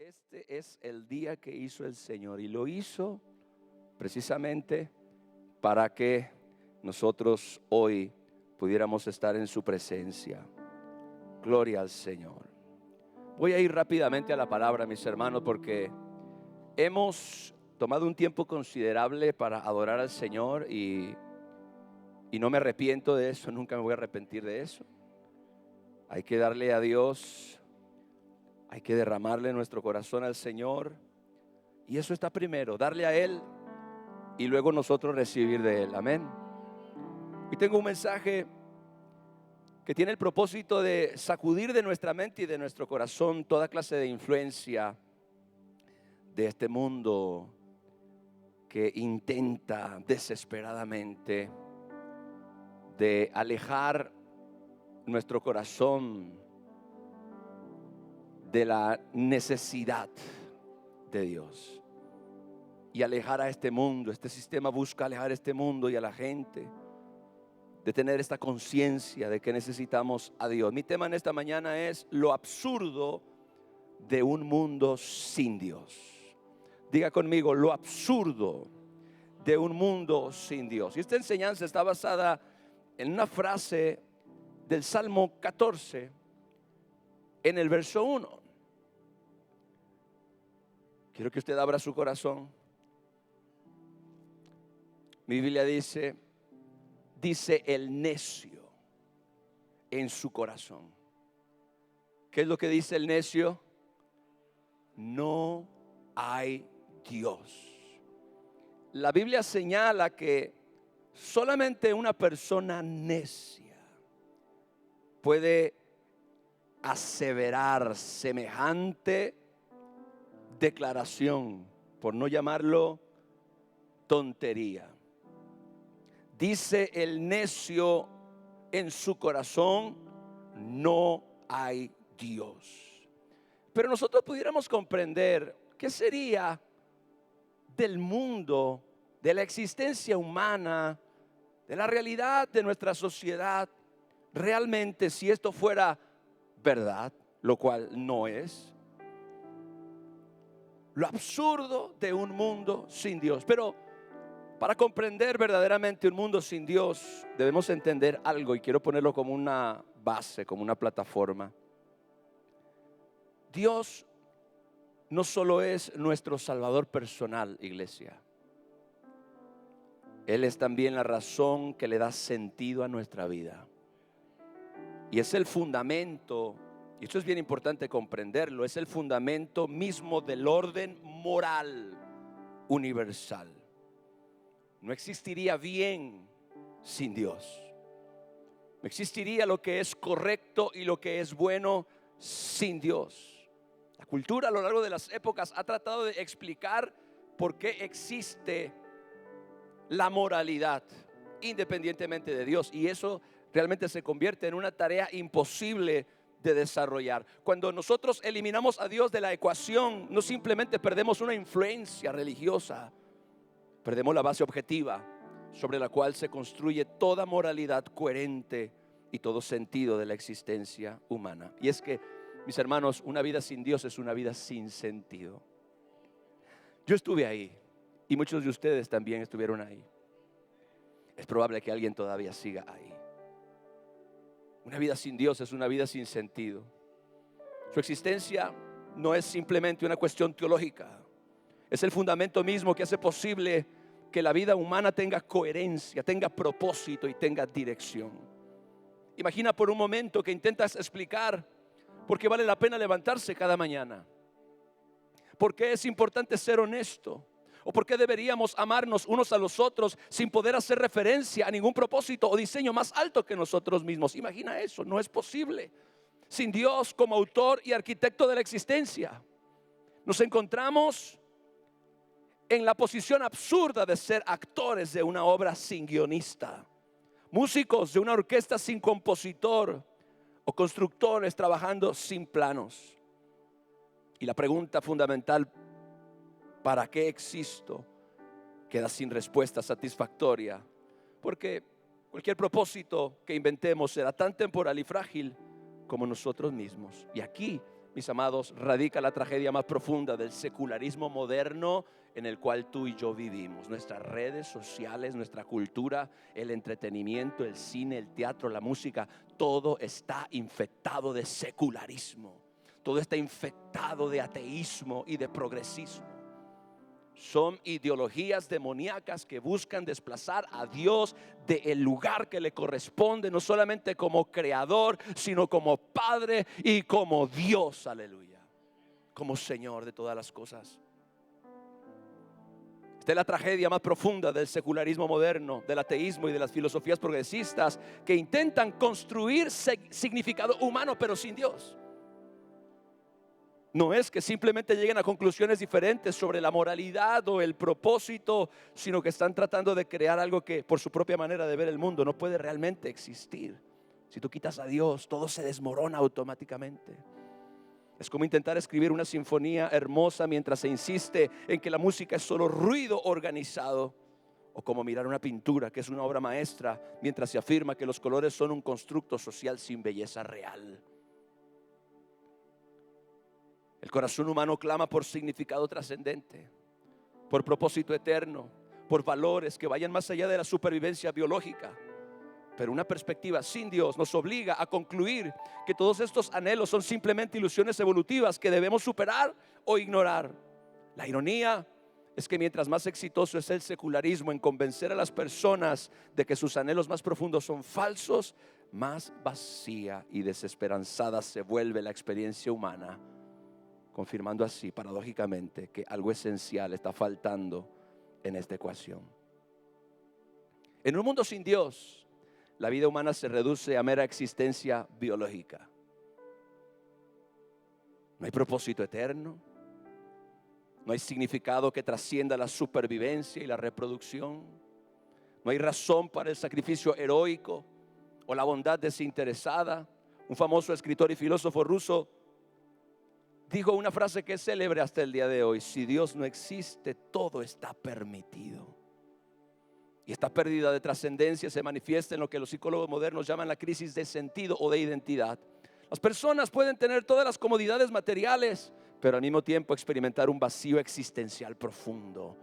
Este es el día que hizo el Señor y lo hizo precisamente para que nosotros hoy pudiéramos estar en su presencia. Gloria al Señor. Voy a ir rápidamente a la palabra, mis hermanos, porque hemos tomado un tiempo considerable para adorar al Señor y no me arrepiento de eso, nunca me voy a arrepentir de eso. Hay que darle a Dios, hay que derramarle nuestro corazón al Señor, y eso está primero, darle a Él y luego nosotros recibir de Él. Amén. Y tengo un mensaje que tiene el propósito de sacudir de nuestra mente y de nuestro corazón toda clase de influencia de este mundo que intenta desesperadamente de alejar nuestro corazón de la necesidad de Dios y alejar a este mundo. Este sistema busca alejar a este mundo y a la gente de tener esta conciencia de que necesitamos a Dios. Mi tema en esta mañana es lo absurdo de un mundo sin Dios. Diga conmigo, lo absurdo de un mundo sin Dios. Y esta enseñanza está basada en una frase del Salmo 14, en el verso 1. Quiero que usted abra su corazón. Mi Biblia dice el necio en su corazón. ¿Qué es lo que dice el necio? No hay Dios. La Biblia señala que solamente una persona necia puede aseverar semejante declaración, por no llamarlo tontería. Dice el necio en su corazón, no hay Dios. Pero nosotros pudiéramos comprender qué sería del mundo, de la existencia humana, de la realidad de nuestra sociedad, realmente si esto fuera verdad, lo cual no es. Lo absurdo de un mundo sin Dios. Pero para comprender verdaderamente un mundo sin Dios, debemos entender algo, y quiero ponerlo como una base, como una plataforma. Dios no solo es nuestro Salvador personal, iglesia. Él es también la razón que le da sentido a nuestra vida. Y es el fundamento, y esto es bien importante comprenderlo, es el fundamento mismo del orden moral universal. No existiría bien sin Dios. No existiría lo que es correcto y lo que es bueno sin Dios. La cultura a lo largo de las épocas ha tratado de explicar por qué existe la moralidad independientemente de Dios, y eso realmente se convierte en una tarea imposible de desarrollar. Cuando nosotros eliminamos a Dios de la ecuación, no simplemente perdemos una influencia religiosa, perdemos la base objetiva sobre la cual se construye toda moralidad coherente y todo sentido de la existencia humana. Y es que, mis hermanos, una vida sin Dios es una vida sin sentido. Yo estuve ahí y muchos de ustedes también estuvieron ahí. Es probable que alguien todavía siga ahí. Una vida sin Dios es una vida sin sentido. Su existencia no es simplemente una cuestión teológica. Es el fundamento mismo que hace posible que la vida humana tenga coherencia, tenga propósito y tenga dirección. Imagina por un momento que intentas explicar por qué vale la pena levantarse cada mañana, por qué es importante ser honesto, o por qué deberíamos amarnos unos a los otros sin poder hacer referencia a ningún propósito o diseño más alto que nosotros mismos. Imagina eso, no es posible. Sin Dios como autor y arquitecto de la existencia, nos encontramos en la posición absurda de ser actores de una obra sin guionista, músicos de una orquesta sin compositor, o constructores trabajando sin planos. Y la pregunta fundamental, ¿para qué existo?, queda sin respuesta satisfactoria, porque cualquier propósito que inventemos será tan temporal y frágil como nosotros mismos. Y aquí mis amados, radica la tragedia más profunda del secularismo moderno en el cual tú y yo vivimos. Nuestras redes sociales, nuestra cultura, el entretenimiento, el cine, el teatro, la música, todo está infectado de secularismo. Todo está infectado de ateísmo y de progresismo. Son ideologías demoníacas que buscan desplazar a Dios del lugar que le corresponde, no solamente como creador, sino como Padre y como Dios, aleluya, como Señor de todas las cosas. Esta es la tragedia más profunda del secularismo moderno, del ateísmo y de las filosofías progresistas que intentan construir significado humano pero sin Dios. No es que simplemente lleguen a conclusiones diferentes sobre la moralidad o el propósito, sino que están tratando de crear algo que por su propia manera de ver el mundo no puede realmente existir. Si tú quitas a Dios, todo se desmorona automáticamente. Es como intentar escribir una sinfonía hermosa mientras se insiste en que la música es solo ruido organizado. O como mirar una pintura que es una obra maestra mientras se afirma que los colores son un constructo social sin belleza real. El corazón humano clama por significado trascendente, por propósito eterno, por valores que vayan más allá de la supervivencia biológica. Pero una perspectiva sin Dios nos obliga a concluir que todos estos anhelos son simplemente ilusiones evolutivas que debemos superar o ignorar. La ironía es que mientras más exitoso es el secularismo en convencer a las personas de que sus anhelos más profundos son falsos, más vacía y desesperanzada se vuelve la experiencia humana, confirmando así paradójicamente que algo esencial está faltando en esta ecuación. En un mundo sin Dios, la vida humana se reduce a mera existencia biológica. No hay propósito eterno, no hay significado que trascienda la supervivencia y la reproducción, no hay razón para el sacrificio heroico o la bondad desinteresada. Un famoso escritor y filósofo ruso dijo una frase que es célebre hasta el día de hoy: si Dios no existe, todo está permitido. Y esta pérdida de trascendencia se manifiesta en lo que los psicólogos modernos llaman la crisis de sentido o de identidad. Las personas pueden tener todas las comodidades materiales, pero al mismo tiempo experimentar un vacío existencial profundo.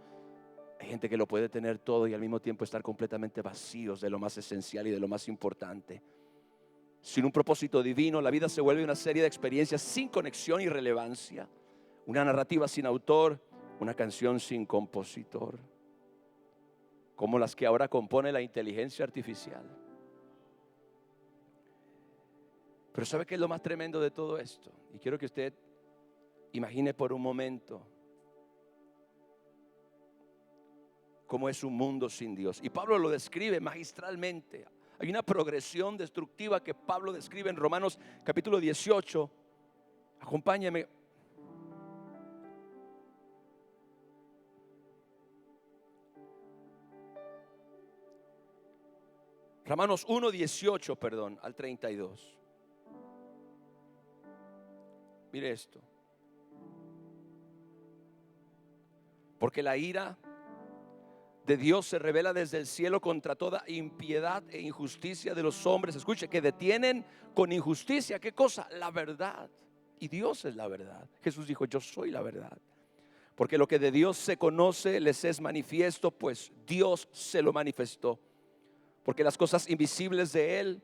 Hay gente que lo puede tener todo y al mismo tiempo estar completamente vacíos de lo más esencial y de lo más importante. Sin un propósito divino, la vida se vuelve una serie de experiencias sin conexión y relevancia, una narrativa sin autor, una canción sin compositor, como las que ahora compone la inteligencia artificial. Pero ¿sabe qué es lo más tremendo de todo esto? Y quiero que usted imagine por un momento cómo es un mundo sin Dios. Y Pablo lo describe magistralmente. Hay una progresión destructiva que Pablo describe en Romanos capítulo 18. Acompáñeme. Romanos 1:18, perdón, al 32. Mire esto. Porque la ira de Dios se revela desde el cielo contra toda impiedad e injusticia de los hombres. Escuche, que detienen con injusticia, ¿qué cosa? La verdad. Y Dios es la verdad. Jesús dijo: yo soy la verdad. Porque lo que de Dios se conoce les es manifiesto, pues Dios se lo manifestó. Porque las cosas invisibles de Él,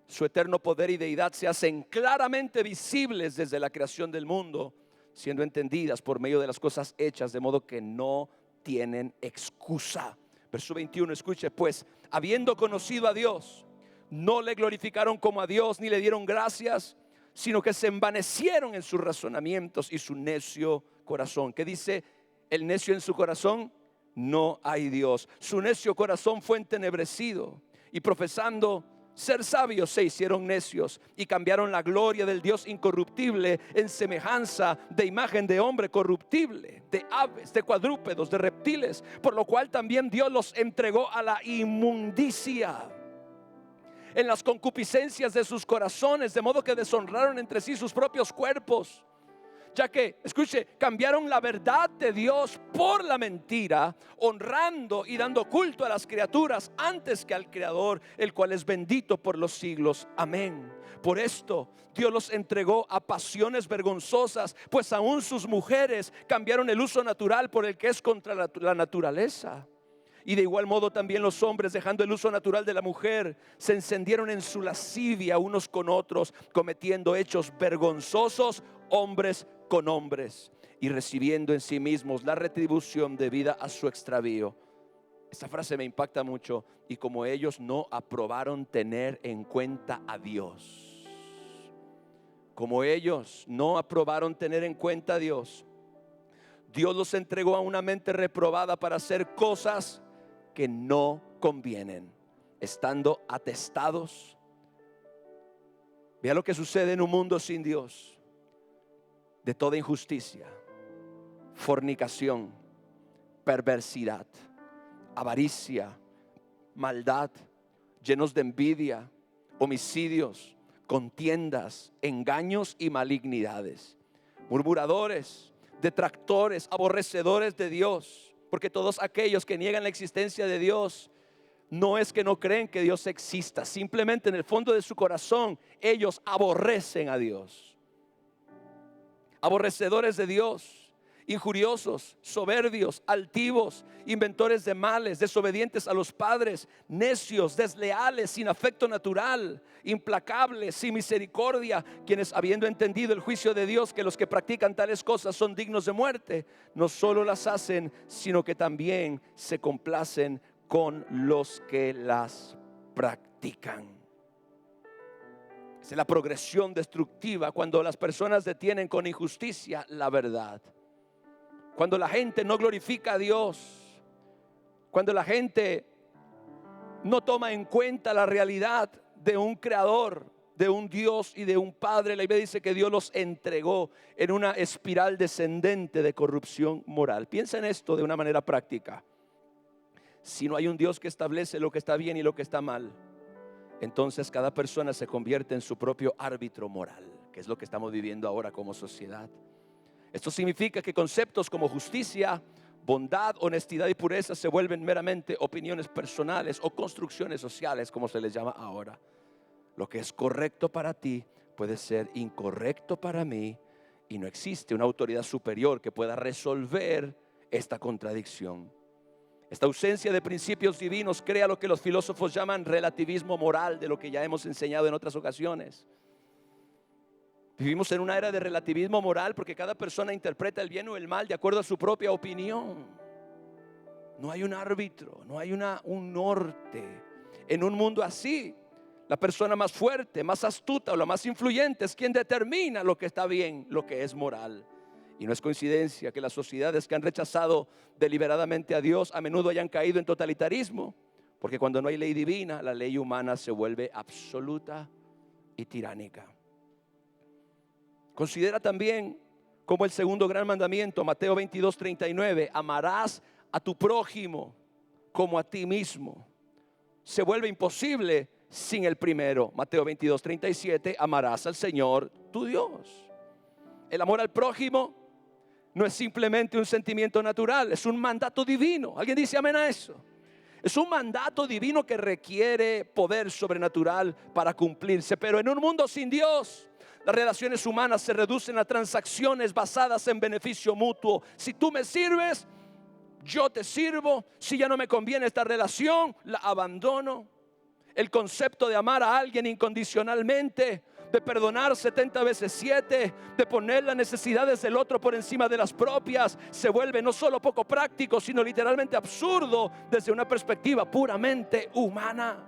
su eterno poder y deidad, se hacen claramente visibles desde la creación del mundo, siendo entendidas por medio de las cosas hechas, de modo que no tienen excusa. Verso 21, escuche: pues habiendo conocido a Dios, no le glorificaron como a Dios ni le dieron gracias, sino que se envanecieron en sus razonamientos y su necio corazón. ¿Qué dice el necio en su corazón? No hay Dios. Su necio corazón fue entenebrecido, y profesando ser sabios se hicieron necios y cambiaron la gloria del Dios incorruptible en semejanza de imagen de hombre corruptible, de aves, de cuadrúpedos, de reptiles, por lo cual también Dios los entregó a la inmundicia en las concupiscencias de sus corazones, de modo que deshonraron entre sí sus propios cuerpos, ya que, escuche, cambiaron la verdad de Dios por la mentira, honrando y dando culto a las criaturas antes que al Creador, el cual es bendito por los siglos. Amén. Por esto Dios los entregó a pasiones vergonzosas, pues aún sus mujeres cambiaron el uso natural por el que es contra la naturaleza. Y de igual modo también los hombres, dejando el uso natural de la mujer, se encendieron en su lascivia unos con otros, cometiendo hechos vergonzosos hombres con hombres, y recibiendo en sí mismos la retribución debida a su extravío. Esta frase me impacta mucho. Y como ellos no aprobaron tener en cuenta a Dios, como ellos no aprobaron tener en cuenta a Dios, Dios los entregó a una mente reprobada para hacer cosas que no convienen, estando atestados. Vea lo que sucede en un mundo sin Dios: de toda injusticia, fornicación, perversidad, avaricia, maldad, llenos de envidia, homicidios, contiendas, engaños y malignidades, murmuradores, detractores, aborrecedores de Dios. Porque todos aquellos que niegan la existencia de Dios, no es que no creen que Dios exista, simplemente en el fondo de su corazón ellos aborrecen a Dios. Aborrecedores de Dios, injuriosos, soberbios, altivos, inventores de males, desobedientes a los padres, necios, desleales, sin afecto natural, implacables, sin misericordia, quienes, habiendo entendido el juicio de Dios, que los que practican tales cosas son dignos de muerte, no solo las hacen, sino que también se complacen con los que las practican. Es la progresión destructiva cuando las personas detienen con injusticia la verdad. Cuando la gente no glorifica a Dios, cuando la gente no toma en cuenta la realidad de un creador, de un Dios y de un Padre, la Biblia dice que Dios los entregó en una espiral descendente de corrupción moral. Piensa en esto de una manera práctica. Si no hay un Dios que establece lo que está bien y lo que está mal, entonces cada persona se convierte en su propio árbitro moral, que es lo que estamos viviendo ahora como sociedad. Esto significa que conceptos como justicia, bondad, honestidad y pureza se vuelven meramente opiniones personales o construcciones sociales, como se les llama ahora. Lo que es correcto para ti puede ser incorrecto para mí, y no existe una autoridad superior que pueda resolver esta contradicción. Esta ausencia de principios divinos crea lo que los filósofos llaman relativismo moral, de lo que ya hemos enseñado en otras ocasiones. Vivimos en una era de relativismo moral porque cada persona interpreta el bien o el mal de acuerdo a su propia opinión. No hay un árbitro, no hay un norte. En un mundo así, la persona más fuerte, más astuta o la más influyente es quien determina lo que está bien, lo que es moral. Y no es coincidencia que las sociedades que han rechazado deliberadamente a Dios a menudo hayan caído en totalitarismo, porque cuando no hay ley divina, la ley humana se vuelve absoluta y tiránica. Considera también como el segundo gran mandamiento, Mateo 22:39, amarás a tu prójimo como a ti mismo. Se vuelve imposible sin el primero, Mateo 22:37, amarás al Señor tu Dios. El amor al prójimo no es simplemente un sentimiento natural, es un mandato divino. ¿Alguien dice amén a eso? Es un mandato divino que requiere poder sobrenatural para cumplirse. Pero en un mundo sin Dios, las relaciones humanas se reducen a transacciones basadas en beneficio mutuo. Si tú me sirves, yo te sirvo. Si ya no me conviene esta relación, la abandono. El concepto de amar a alguien incondicionalmente, de perdonar 70 veces 7, de poner las necesidades del otro por encima de las propias, se vuelve no solo poco práctico, sino literalmente absurdo desde una perspectiva puramente humana.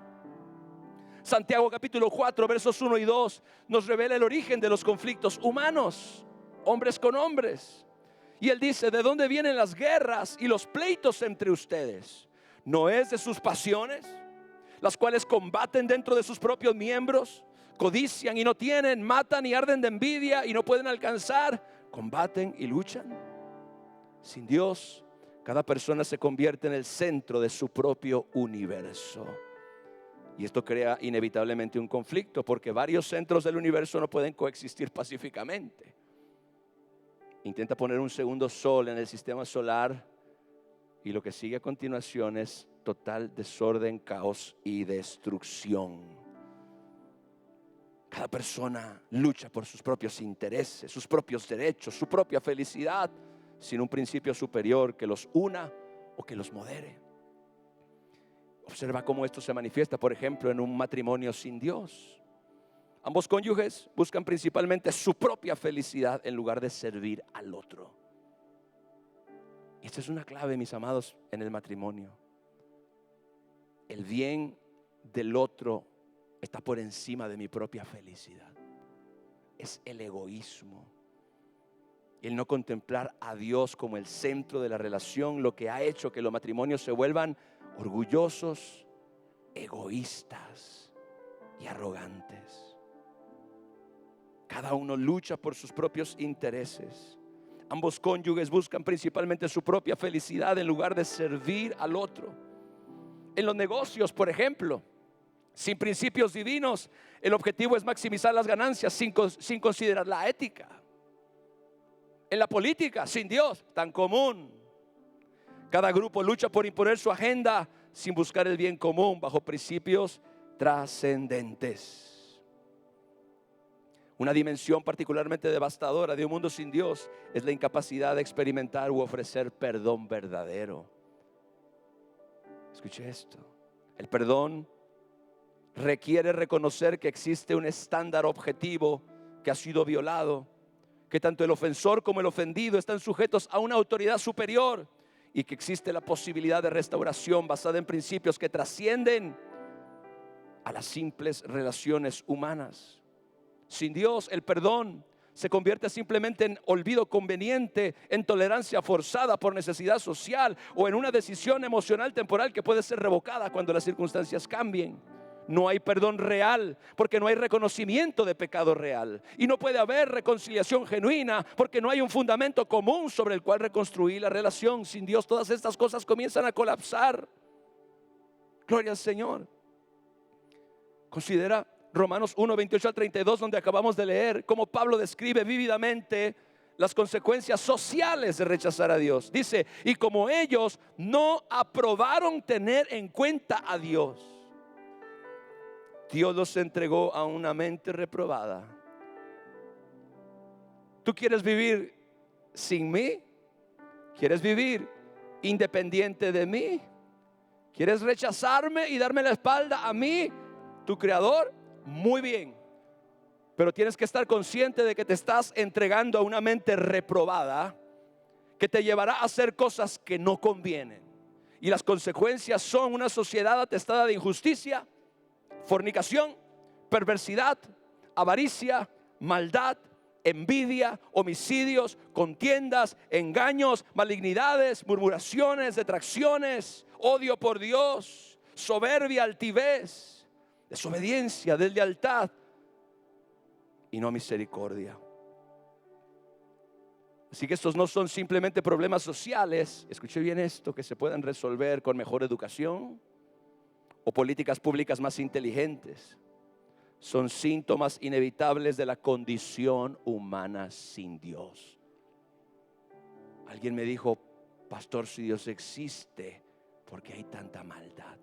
Santiago capítulo 4 versos 1 y 2 nos revela el origen de los conflictos humanos, hombres con hombres. Y él dice, ¿de dónde vienen las guerras y los pleitos entre ustedes? ¿No es de sus pasiones, las cuales combaten dentro de sus propios miembros? Codician y no tienen, matan y arden de envidia y no pueden alcanzar, combaten y luchan. Sin Dios, cada persona se convierte en el centro de su propio universo. Y esto crea inevitablemente un conflicto, porque varios centros del universo no pueden coexistir pacíficamente. intenta poner un segundo sol en el sistema solar y lo que sigue a continuación es total desorden, caos y destrucción. Cada persona lucha por sus propios intereses, sus propios derechos, su propia felicidad, sin un principio superior que los una o que los modere. Observa cómo esto se manifiesta, por ejemplo, en un matrimonio sin Dios. Ambos cónyuges buscan principalmente su propia felicidad en lugar de servir al otro. Esta es una clave, mis amados, en el matrimonio. El bien del otro está por encima de mi propia felicidad. Es el egoísmo. El no contemplar a Dios como el centro de la relación, lo que ha hecho que los matrimonios se vuelvan orgullosos, egoístas y arrogantes. Cada uno lucha por sus propios intereses. Ambos cónyuges buscan principalmente su propia felicidad en lugar de servir al otro. En los negocios, por ejemplo, sin principios divinos, el objetivo es maximizar las ganancias sin considerar la ética. En la política, sin Dios, tan común. Cada grupo lucha por imponer su agenda sin buscar el bien común bajo principios trascendentes. Una dimensión particularmente devastadora de un mundo sin Dios es la incapacidad de experimentar u ofrecer perdón verdadero. Escuche esto. El perdón requiere reconocer que existe un estándar objetivo que ha sido violado, que tanto el ofensor como el ofendido están sujetos a una autoridad superior y que existe la posibilidad de restauración basada en principios que trascienden a las simples relaciones humanas. Sin Dios, el perdón se convierte simplemente en olvido conveniente, en tolerancia forzada por necesidad social o en una decisión emocional temporal que puede ser revocada cuando las circunstancias cambien. No hay perdón real porque no hay reconocimiento de pecado real. Y no puede haber reconciliación genuina porque no hay un fundamento común sobre el cual reconstruir la relación. Sin Dios, todas estas cosas comienzan a colapsar. Gloria al Señor. Considera Romanos 1, 28 al 32, donde acabamos de leer cómo Pablo describe vívidamente las consecuencias sociales de rechazar a Dios. Dice, y como ellos no aprobaron tener en cuenta a Dios, Dios los entregó a una mente reprobada. ¿Tú quieres vivir sin mí? ¿Quieres vivir independiente de mí? ¿Quieres rechazarme y darme la espalda a mí, tu creador? Muy bien, pero tienes que estar consciente de que te estás entregando a una mente reprobada que te llevará a hacer cosas que no convienen. Y las consecuencias son una sociedad atestada de injusticia, fornicación, perversidad, avaricia, maldad, envidia, homicidios, contiendas, engaños, malignidades, murmuraciones, detracciones, odio por Dios, soberbia, altivez, desobediencia, deslealtad y no misericordia. Así que estos no son simplemente problemas sociales, escuche bien esto, que se pueden resolver con mejor educación o políticas públicas más inteligentes. Son síntomas inevitables de la condición humana sin Dios. Alguien me dijo, pastor, si Dios existe, ¿por qué hay tanta maldad?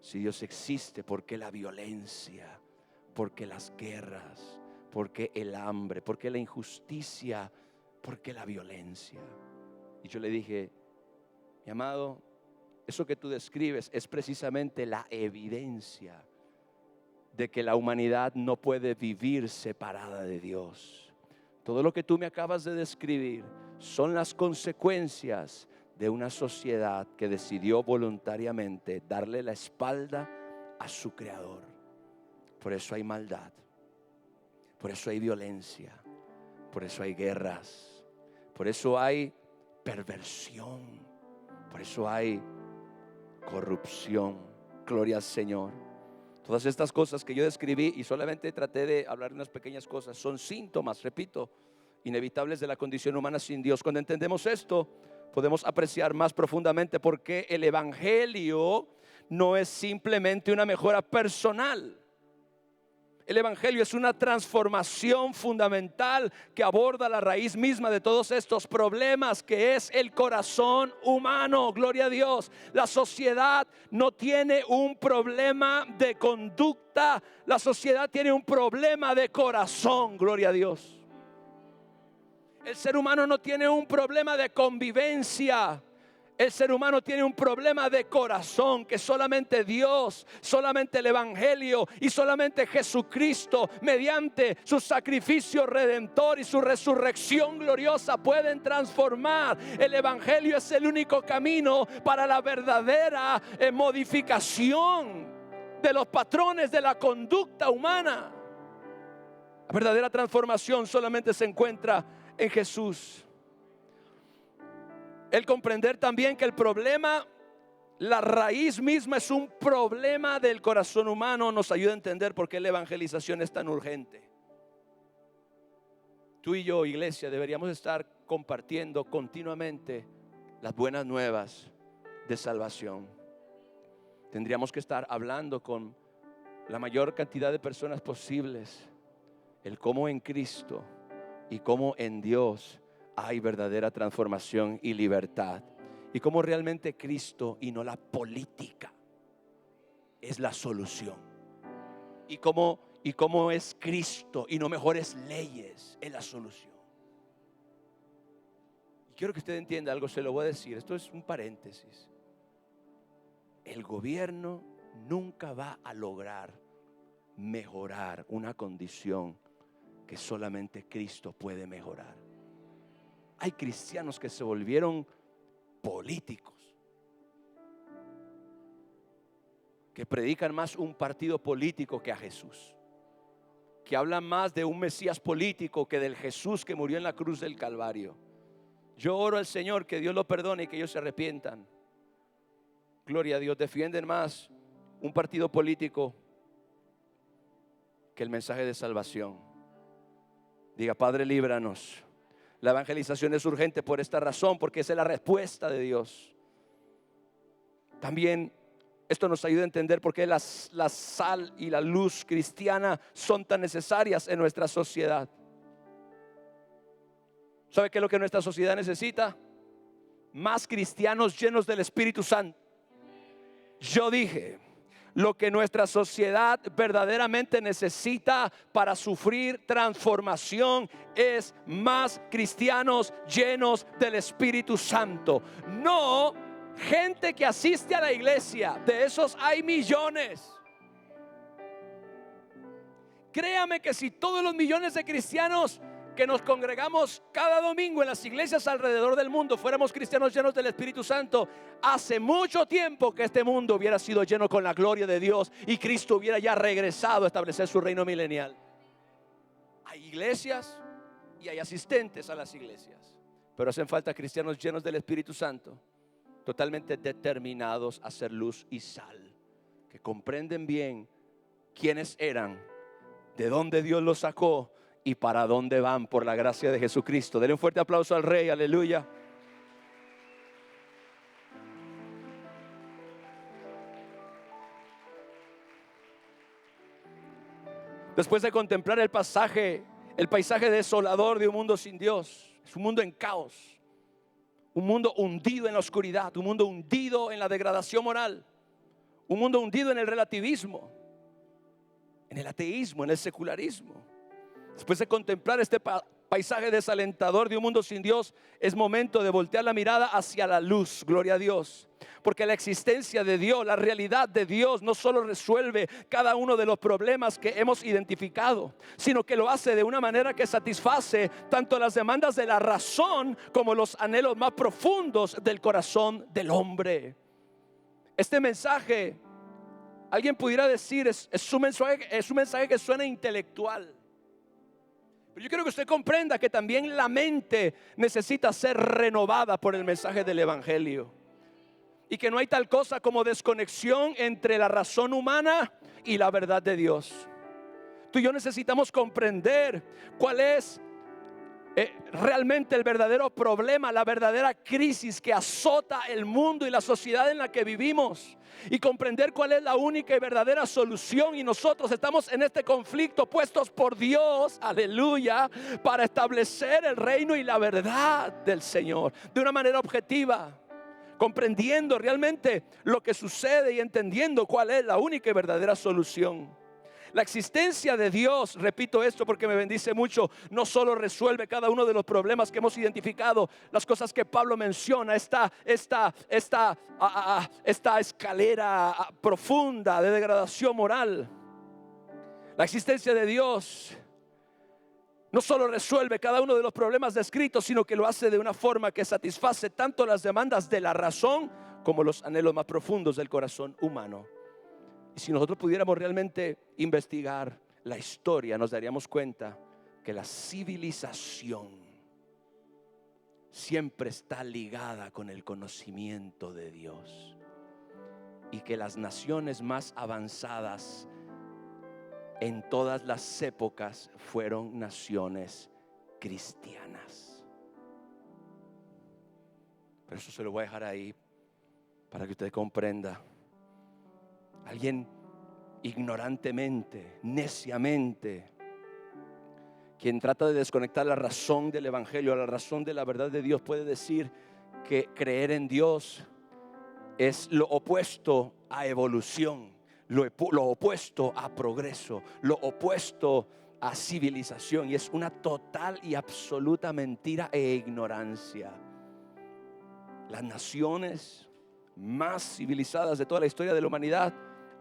Si Dios existe, ¿por qué la violencia? ¿Por qué las guerras? ¿Por qué el hambre? ¿Por qué la injusticia? ¿Por qué la violencia? Y yo le dije, mi amado, eso que tú describes es precisamente la evidencia de que la humanidad no puede vivir separada de Dios. Todo lo que tú me acabas de describir son las consecuencias de una sociedad que decidió voluntariamente darle la espalda a su creador. Por eso hay maldad, por eso hay violencia, por eso hay guerras, por eso hay perversión, por eso hay corrupción. Gloria al Señor. Todas estas cosas que yo describí y solamente traté de hablar de unas pequeñas cosas son síntomas, repito, inevitables de la condición humana sin Dios. Cuando entendemos esto, podemos apreciar más profundamente por qué el evangelio no es simplemente una mejora personal. El evangelio es una transformación fundamental que aborda la raíz misma de todos estos problemas, que es el corazón humano. Gloria a Dios. La sociedad no tiene un problema de conducta, la sociedad tiene un problema de corazón. Gloria a Dios. El ser humano no tiene un problema de convivencia. El ser humano tiene un problema de corazón que solamente Dios, solamente el evangelio y solamente Jesucristo, mediante su sacrificio redentor y su resurrección gloriosa, pueden transformar. El evangelio es el único camino para la verdadera modificación de los patrones de la conducta humana. La verdadera transformación solamente se encuentra en Jesús. El comprender también que el problema, la raíz misma es un problema del corazón humano, nos ayuda a entender por qué la evangelización es tan urgente. Tú y yo, iglesia, deberíamos estar compartiendo continuamente las buenas nuevas de salvación. Tendríamos que estar hablando con la mayor cantidad de personas posibles el cómo en Cristo y cómo en Dios hay verdadera transformación y libertad, y cómo realmente Cristo y no la política es la solución, y cómo es Cristo y no mejores leyes es la solución. Y quiero que usted entienda algo, se lo voy a decir, esto es un paréntesis. El gobierno nunca va a lograr mejorar una condición que solamente Cristo puede mejorar. Hay cristianos que se volvieron políticos, que predican más un partido político que a Jesús, que hablan más de un Mesías político que del Jesús que murió en la cruz del Calvario. Yo oro al Señor que Dios lo perdone y que ellos se arrepientan. Gloria a Dios. Defienden más un partido político que el mensaje de salvación. Diga: Padre, líbranos. La evangelización es urgente por esta razón, porque esa es la respuesta de Dios. También esto nos ayuda a entender por qué la sal y la luz cristiana son tan necesarias en nuestra sociedad. ¿Sabe qué es lo que nuestra sociedad necesita? Más cristianos llenos del Espíritu Santo. Yo dije, lo que nuestra sociedad verdaderamente necesita para sufrir transformación es más cristianos llenos del Espíritu Santo. No gente que asiste a la iglesia, de esos hay millones. Créame que si todos los millones de cristianos que nos congregamos cada domingo en las iglesias alrededor del mundo fuéramos cristianos llenos del Espíritu Santo, hace mucho tiempo que este mundo hubiera sido lleno con la gloria de Dios y Cristo hubiera ya regresado a establecer su reino milenial. Hay iglesias y hay asistentes a las iglesias, pero hacen falta cristianos llenos del Espíritu Santo, totalmente determinados a ser luz y sal, que comprenden bien quiénes eran, de dónde Dios los sacó y para dónde van por la gracia de Jesucristo. Denle un fuerte aplauso al Rey, aleluya. Después de contemplar el paisaje desolador de un mundo sin Dios, es un mundo en caos, un mundo hundido en la oscuridad, un mundo hundido en la degradación moral, un mundo hundido en el relativismo, en el ateísmo, en el secularismo. Después de contemplar este paisaje desalentador de un mundo sin Dios, es momento de voltear la mirada hacia la luz. Gloria a Dios. Porque la existencia de Dios, la realidad de Dios no solo resuelve cada uno de los problemas que hemos identificado, sino que lo hace de una manera que satisface tanto las demandas de la razón como los anhelos más profundos del corazón del hombre. Este mensaje, alguien pudiera decir, es un mensaje que suena intelectual. Pero yo quiero que usted comprenda que también la mente necesita ser renovada por el mensaje del evangelio, y que no hay tal cosa como desconexión entre la razón humana y la verdad de Dios. Tú y yo necesitamos comprender cuál es realmente el verdadero problema, la verdadera crisis que azota el mundo y la sociedad en la que vivimos, y comprender cuál es la única y verdadera solución. Y nosotros estamos en este conflicto puestos por Dios, aleluya, para establecer el reino y la verdad del Señor de una manera objetiva, comprendiendo realmente lo que sucede y entendiendo cuál es la única y verdadera solución. La existencia de Dios, repito esto porque me bendice mucho, no solo resuelve cada uno de los problemas que hemos identificado, las cosas que Pablo menciona, esta escalera profunda de degradación moral. La existencia de Dios no solo resuelve cada uno de los problemas descritos, sino que lo hace de una forma que satisface tanto las demandas de la razón como los anhelos más profundos del corazón humano. Y si nosotros pudiéramos realmente investigar la historia, nos daríamos cuenta que la civilización siempre está ligada con el conocimiento de Dios, y que las naciones más avanzadas en todas las épocas fueron naciones cristianas. Pero eso se lo voy a dejar ahí para que usted comprenda. Alguien ignorantemente, neciamente, quien trata de desconectar la razón del evangelio, la razón de la verdad de Dios, puede decir que creer en Dios es lo opuesto a evolución, lo opuesto a progreso, lo opuesto a civilización, y es una total y absoluta mentira e ignorancia. Las naciones más civilizadas de toda la historia de la humanidad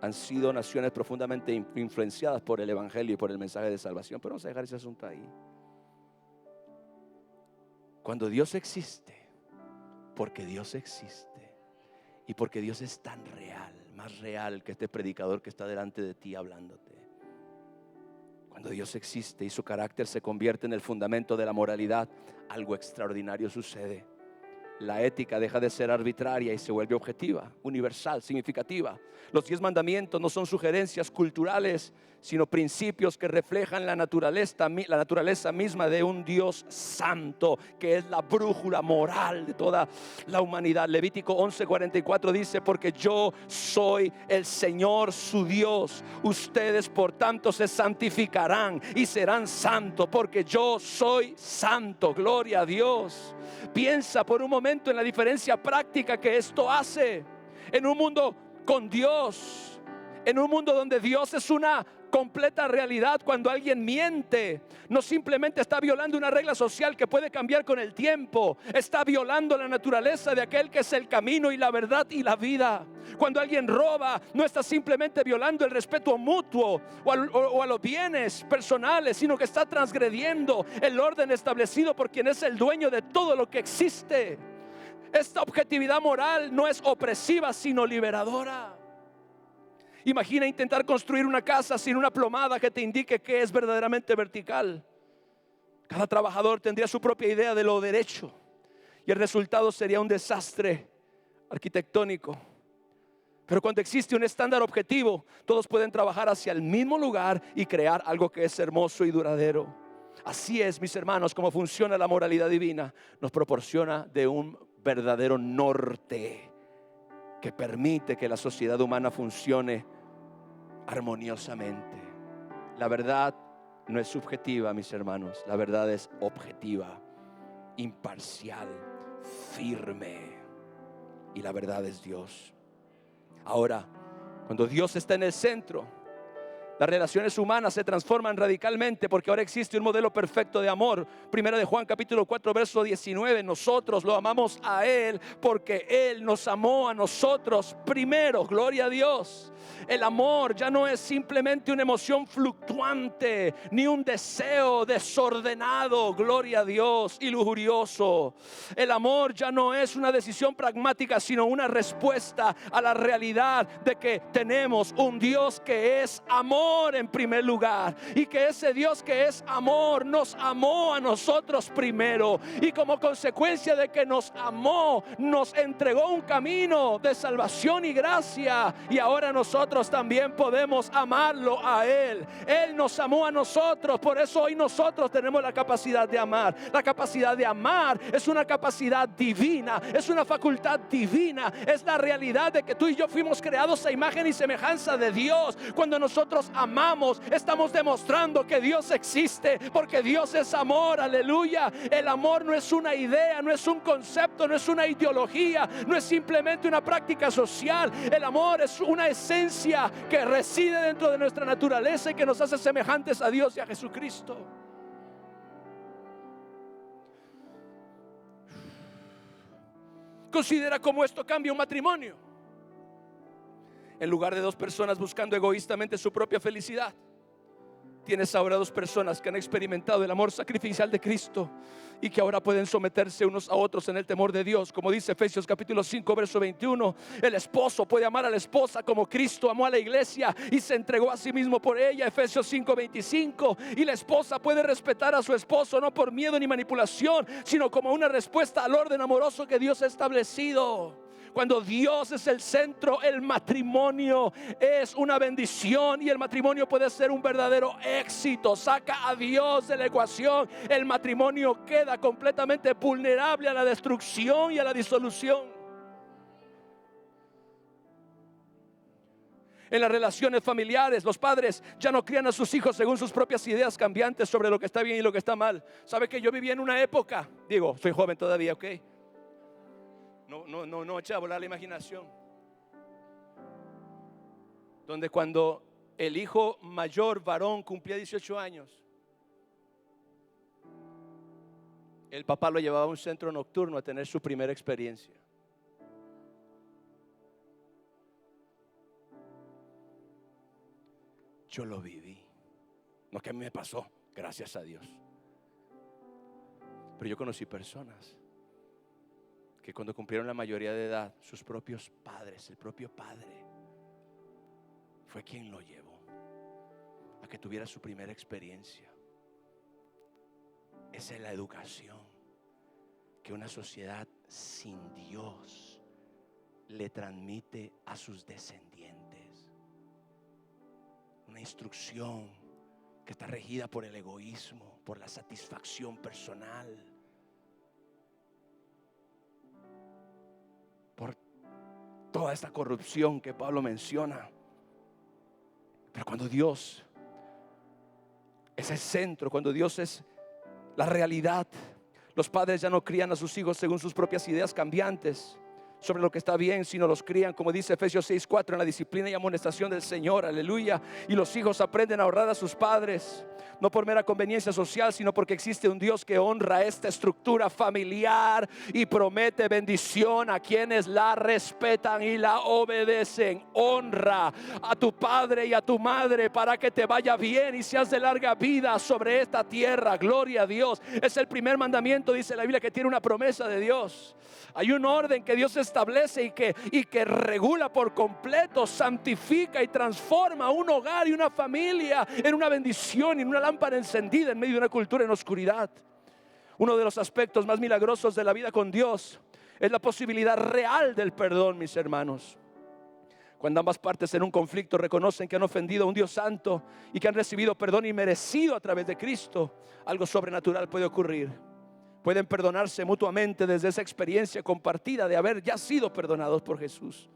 han sido naciones profundamente influenciadas por el evangelio y por el mensaje de salvación. Pero vamos a dejar ese asunto ahí. Cuando Dios existe, porque Dios existe y porque Dios es tan real, más real que este predicador que está delante de ti hablándote. Cuando Dios existe y su carácter se convierte en el fundamento de la moralidad, algo extraordinario sucede. La ética deja de ser arbitraria y se vuelve objetiva, universal, significativa. Los 10 mandamientos no son sugerencias culturales, sino principios que reflejan la naturaleza misma de un Dios santo, que es la brújula moral de toda la humanidad. Levítico 11:44 dice: porque yo soy el Señor su Dios, ustedes por tanto se santificarán y serán santos, porque yo soy santo. Gloria a Dios. Piensa por un momento en la diferencia práctica que esto hace en un mundo con Dios, en un mundo donde Dios es una completa realidad. Cuando alguien miente, no simplemente está violando una regla social que puede cambiar con el tiempo, está violando la naturaleza de aquel que es el camino y la verdad y la vida. Cuando alguien roba, no está simplemente violando el respeto mutuo o a los bienes personales, sino que está transgrediendo el orden establecido por quien es el dueño de todo lo que existe. Esta objetividad moral no es opresiva, sino liberadora. Imagina intentar construir una casa sin una plomada que te indique que es verdaderamente vertical. Cada trabajador tendría su propia idea de lo derecho y el resultado sería un desastre arquitectónico. Pero cuando existe un estándar objetivo, todos pueden trabajar hacia el mismo lugar y crear algo que es hermoso y duradero. Así es, mis hermanos, como funciona la moralidad divina. Nos proporciona de un verdadero norte que permite que la sociedad humana funcione armoniosamente. La verdad no es subjetiva, mis hermanos. La verdad es objetiva, imparcial, firme. Y la verdad es Dios. Ahora, cuando Dios está en el centro, las relaciones humanas se transforman radicalmente, porque ahora existe un modelo perfecto de amor. Primera de Juan capítulo 4 verso 19: nosotros lo amamos a Él porque Él nos amó a nosotros primero. Gloria a Dios. El amor ya no es simplemente una emoción fluctuante, ni un deseo desordenado, gloria a Dios, y lujurioso. El amor ya no es una decisión pragmática, sino una respuesta a la realidad de que tenemos un Dios que es amor. amor en primer lugar, y que ese Dios que es amor nos amó a nosotros primero, y como consecuencia de que nos amó, nos entregó un camino de salvación y gracia, y ahora nosotros también podemos amarlo a Él. Él nos amó a nosotros, por eso hoy nosotros tenemos la capacidad de amar. La capacidad de amar es una capacidad divina, es una facultad divina, es la realidad de que tú y yo fuimos creados a imagen y semejanza de Dios. Cuando nosotros amamos, estamos demostrando que Dios existe, porque Dios es amor. Aleluya. El amor no es una idea, no es un concepto, no es una ideología, no es simplemente una práctica social. El amor es una esencia que reside dentro de nuestra naturaleza y que nos hace semejantes a Dios y a Jesucristo. Considera cómo esto cambia un matrimonio. En lugar de dos personas buscando egoístamente su propia felicidad, tienes ahora dos personas que han experimentado el amor sacrificial de Cristo y que ahora pueden someterse unos a otros en el temor de Dios. Como dice Efesios capítulo 5 verso 21, el esposo puede amar a la esposa como Cristo amó a la iglesia y se entregó a sí mismo por ella. Efesios 5 25. Y la esposa puede respetar a su esposo no por miedo ni manipulación, sino como una respuesta al orden amoroso que Dios ha establecido. Cuando Dios es el centro, el matrimonio es una bendición y el matrimonio puede ser un verdadero éxito. Saca a Dios de la ecuación, el matrimonio queda completamente vulnerable a la destrucción y a la disolución. En las relaciones familiares, los padres ya no crían a sus hijos según sus propias ideas cambiantes sobre lo que está bien y lo que está mal. ¿Sabe que yo viví en una época? Digo, soy joven todavía, ¿ok? No echa a volar la imaginación. Donde cuando el hijo mayor varón cumplía 18 años, el papá lo llevaba a un centro nocturno a tener su primera experiencia. Yo lo viví. No que a mí me pasó, gracias a Dios. Pero yo conocí personas que cuando cumplieron la mayoría de edad, sus propios padres, el propio padre, fue quien lo llevó a que tuviera su primera experiencia. Esa es la educación que una sociedad sin Dios le transmite a sus descendientes. Una instrucción que está regida por el egoísmo, por la satisfacción personal, por toda esta corrupción que Pablo menciona. Pero cuando Dios es el centro, cuando Dios es la realidad, los padres ya no crían a sus hijos según sus propias ideas cambiantes sobre lo que está bien, sino los crían, como dice Efesios 6:4, en la disciplina y amonestación del Señor. Aleluya. Y los hijos aprenden a honrar a sus padres, no por mera conveniencia social, sino porque existe un Dios que honra esta estructura familiar y promete bendición a quienes la respetan y la obedecen. Honra a tu padre y a tu madre para que te vaya bien y seas de larga vida sobre esta tierra. Gloria a Dios. Es el primer mandamiento, dice la Biblia, que tiene una promesa de Dios. Hay un orden que Dios establece y que regula por completo, santifica y transforma un hogar y una familia en una bendición y en una lámpara encendida en medio de una cultura en oscuridad. Uno de los aspectos más milagrosos de la vida con Dios es la posibilidad real del perdón, mis hermanos. Cuando ambas partes en un conflicto reconocen que han ofendido a un Dios santo y que han recibido perdón inmerecido a través de Cristo, algo sobrenatural puede ocurrir. Pueden perdonarse mutuamente desde esa experiencia compartida de haber ya sido perdonados por Jesús.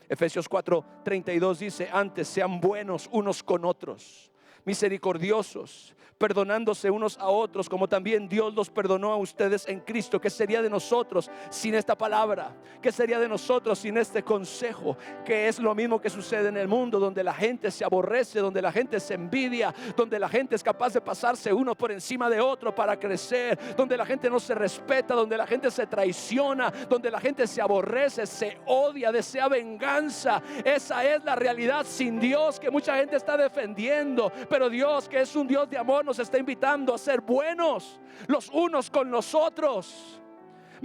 Efesios 4:32 dice: antes sean buenos unos con otros, misericordiosos, perdonándose unos a otros, como también Dios los perdonó a ustedes en Cristo. ¿Qué sería de nosotros sin esta palabra? ¿Qué sería de nosotros sin este consejo? Que es lo mismo que sucede en el mundo, donde la gente se aborrece, donde la gente se envidia, donde la gente es capaz de pasarse uno por encima de otro para crecer, donde la gente no se respeta, donde la gente se traiciona, donde la gente se aborrece, se odia, desea venganza. Esa es la realidad sin Dios que mucha gente está defendiendo. Pero Dios, que es un Dios de amor, nos está invitando a ser buenos los unos con los otros,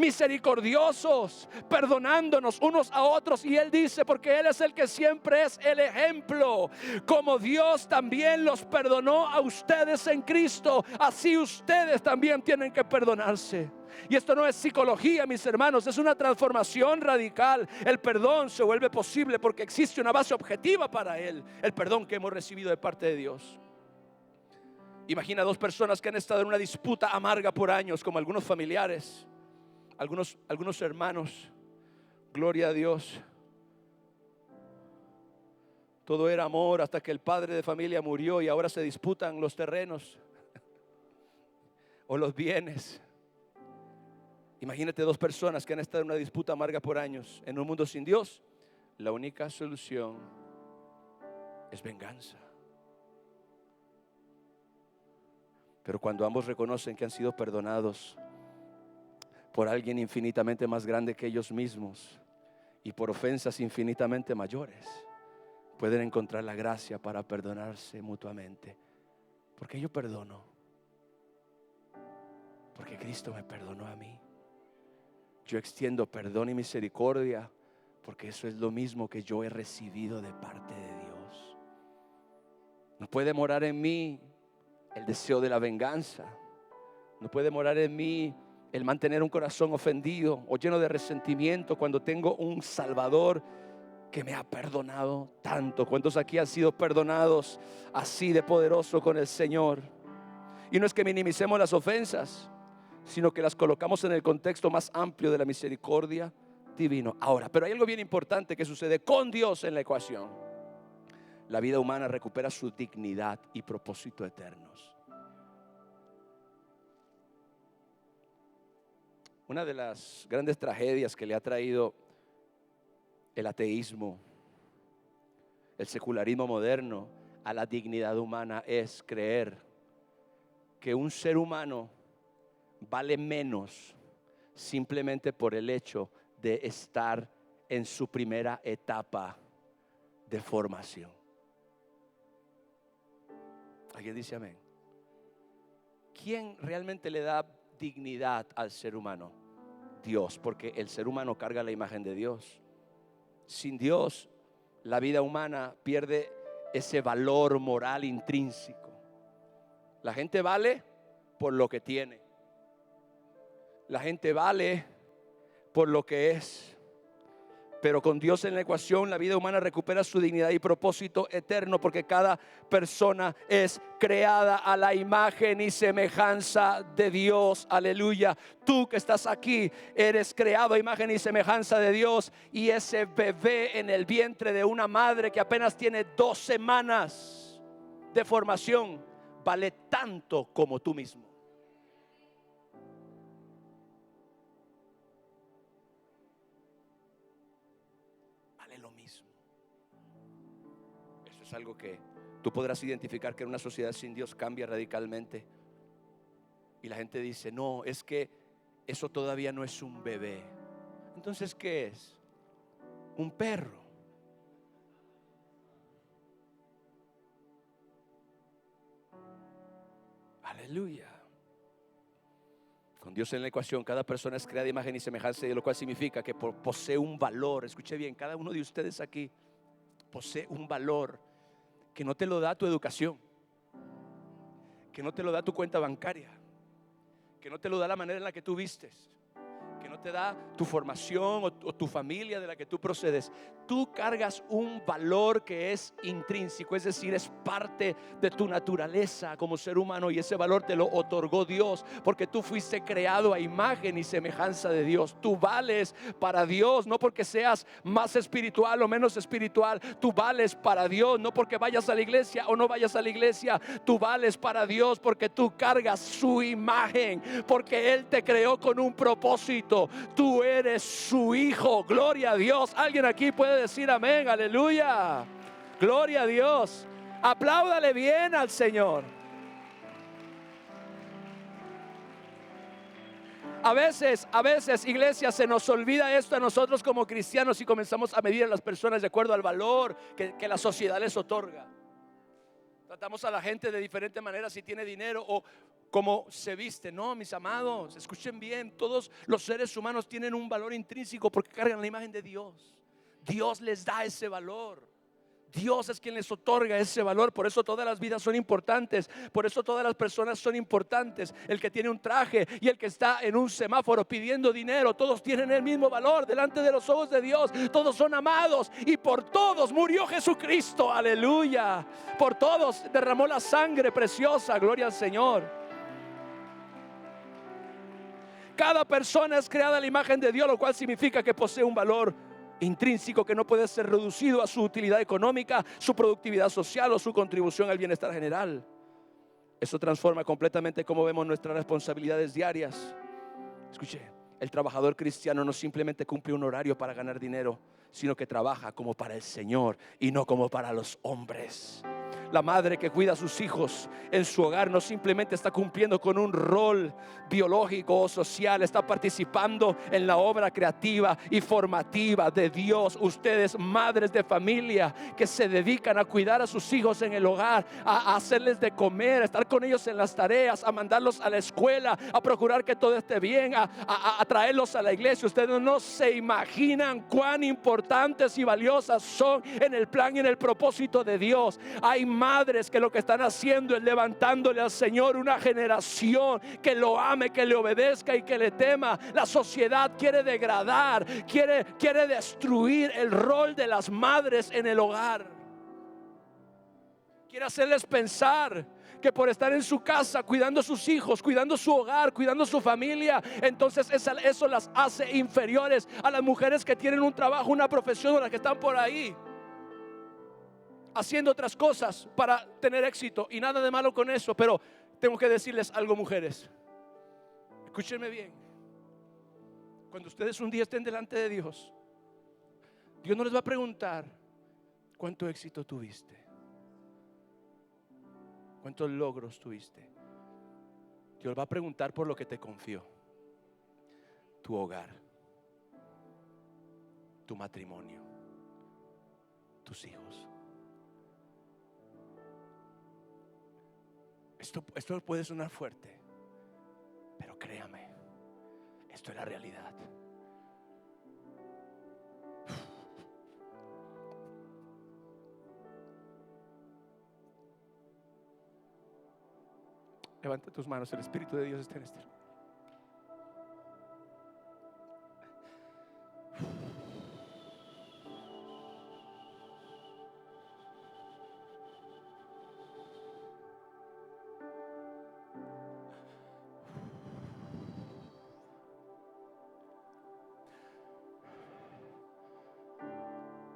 misericordiosos, perdonándonos unos a otros. Y Él dice, porque Él es el que siempre es el ejemplo, como Dios también los perdonó a ustedes en Cristo, así ustedes también tienen que perdonarse. Y esto no es psicología, mis hermanos, es una transformación radical. El perdón se vuelve posible porque existe una base objetiva para él, el perdón que hemos recibido de parte de Dios. Imagina dos personas que han estado en una disputa amarga por años, como algunos familiares, algunos hermanos. Gloria a Dios. Todo era amor hasta que el padre de familia murió y ahora se disputan los terrenos o los bienes. Imagínate dos personas que han estado en una disputa amarga por años en un mundo sin Dios. La única solución es venganza. Pero cuando ambos reconocen que han sido perdonados por alguien infinitamente más grande que ellos mismos y por ofensas infinitamente mayores, pueden encontrar la gracia para perdonarse mutuamente. Porque yo perdono, porque Cristo me perdonó a mí. Yo extiendo perdón y misericordia porque eso es lo mismo que yo he recibido de parte de Dios. No puede morar en mí el deseo de la venganza. No puede morar en mí el mantener un corazón ofendido o lleno de resentimiento cuando tengo un Salvador que me ha perdonado tanto. ¿Cuántos aquí han sido perdonados así de poderoso con el Señor? Y no es que minimicemos las ofensas, sino que las colocamos en el contexto más amplio de la misericordia divina. Ahora, pero hay algo bien importante que sucede con Dios en la ecuación. La vida humana recupera su dignidad y propósito eternos. Una de las grandes tragedias que le ha traído el ateísmo, el secularismo moderno a la dignidad humana es creer que un ser humano vale menos simplemente por el hecho de estar en su primera etapa de formación. ¿Alguien dice amén? ¿Quién realmente le da dignidad al ser humano? Dios, porque el ser humano carga la imagen de Dios. Sin Dios, la vida humana pierde ese valor moral intrínseco. La gente vale por lo que tiene. La gente vale por lo que es. Pero con Dios en la ecuación, la vida humana recupera su dignidad y propósito eterno, porque cada persona es creada a la imagen y semejanza de Dios. Aleluya. Tú que estás aquí eres creado a imagen y semejanza de Dios. Y ese bebé en el vientre de una madre que apenas tiene 2 semanas de formación vale tanto como tú mismo. Es algo que tú podrás identificar, que en una sociedad sin Dios cambia radicalmente. Y la gente dice, no, es que eso todavía no es un bebé. Entonces, ¿qué es? Un perro. Aleluya. Con Dios en la ecuación, cada persona es creada a imagen y semejanza, de lo cual significa que posee un valor. Escuche bien, cada uno de ustedes aquí posee un valor que no te lo da tu educación, que no te lo da tu cuenta bancaria, que no te lo da la manera en la que tú vistes, que no te da tu formación o tu familia de la que tú procedes. Tú cargas un valor que es intrínseco, es decir, es parte de tu naturaleza como ser humano, y ese valor te lo otorgó Dios porque tú fuiste creado a imagen y semejanza de Dios. Tú vales para Dios, no porque seas más espiritual o menos espiritual. Tú vales para Dios, no porque vayas a la iglesia o no vayas a la iglesia. Tú vales para Dios porque tú cargas su imagen, porque Él te creó con un propósito. Tú eres su hijo. Gloria a Dios. Alguien aquí puede decir amén, aleluya. Gloria a Dios. Apláudale bien al Señor. A veces, iglesia, se nos olvida esto a nosotros como cristianos y comenzamos a medir a las personas de acuerdo al valor que la sociedad les otorga. Tratamos a la gente de diferente manera si tiene dinero cómo se viste. No, mis amados, escuchen bien, todos los seres humanos tienen un valor intrínseco porque cargan la imagen de Dios. Dios les da ese valor. Dios es quien les otorga ese valor. Por eso todas las vidas son importantes. Por eso todas las personas son importantes. El que tiene un traje y el que está en un semáforo pidiendo dinero, todos tienen el mismo valor delante de los ojos de Dios. Todos son amados y por todos murió Jesucristo. Aleluya. Por todos derramó la sangre preciosa. Gloria al Señor. Cada persona es creada a la imagen de Dios, lo cual significa que posee un valor intrínseco que no puede ser reducido a su utilidad económica, su productividad social o su contribución al bienestar general. Eso transforma completamente cómo vemos nuestras responsabilidades diarias. Escuche, el trabajador cristiano no simplemente cumple un horario para ganar dinero, sino que trabaja como para el Señor y no como para los hombres. La madre que cuida a sus hijos en su hogar no simplemente está cumpliendo con un rol biológico o social, está participando en la obra creativa y formativa de Dios. Ustedes, madres de familia que se dedican a cuidar a sus hijos en el hogar, a hacerles de comer, a estar con ellos en las tareas, a mandarlos a la escuela, a procurar que todo esté bien, a traerlos a la iglesia. Ustedes no se imaginan cuán importantes y valiosas son en el plan y en el propósito de Dios. Hay madres que lo que están haciendo es levantándole al Señor una generación que lo ame, que le obedezca y que le tema. La sociedad quiere degradar, quiere destruir el rol de las madres en el hogar. Quiere hacerles pensar que por estar en su casa cuidando a sus hijos, cuidando su hogar, cuidando su familia, entonces eso las hace inferiores a las mujeres que tienen un trabajo, una profesión, o las que están por ahí haciendo otras cosas para tener éxito. Y nada de malo con eso, pero tengo que decirles algo, mujeres. Escúchenme bien. Cuando ustedes un día estén delante de Dios, Dios no les va a preguntar cuánto éxito tuviste, cuántos logros tuviste. Dios va a preguntar por lo que te confió: tu hogar, tu matrimonio, tus hijos. Esto puede sonar fuerte, pero créame, esto es la realidad. Levanta tus manos, el Espíritu de Dios está en este lugar.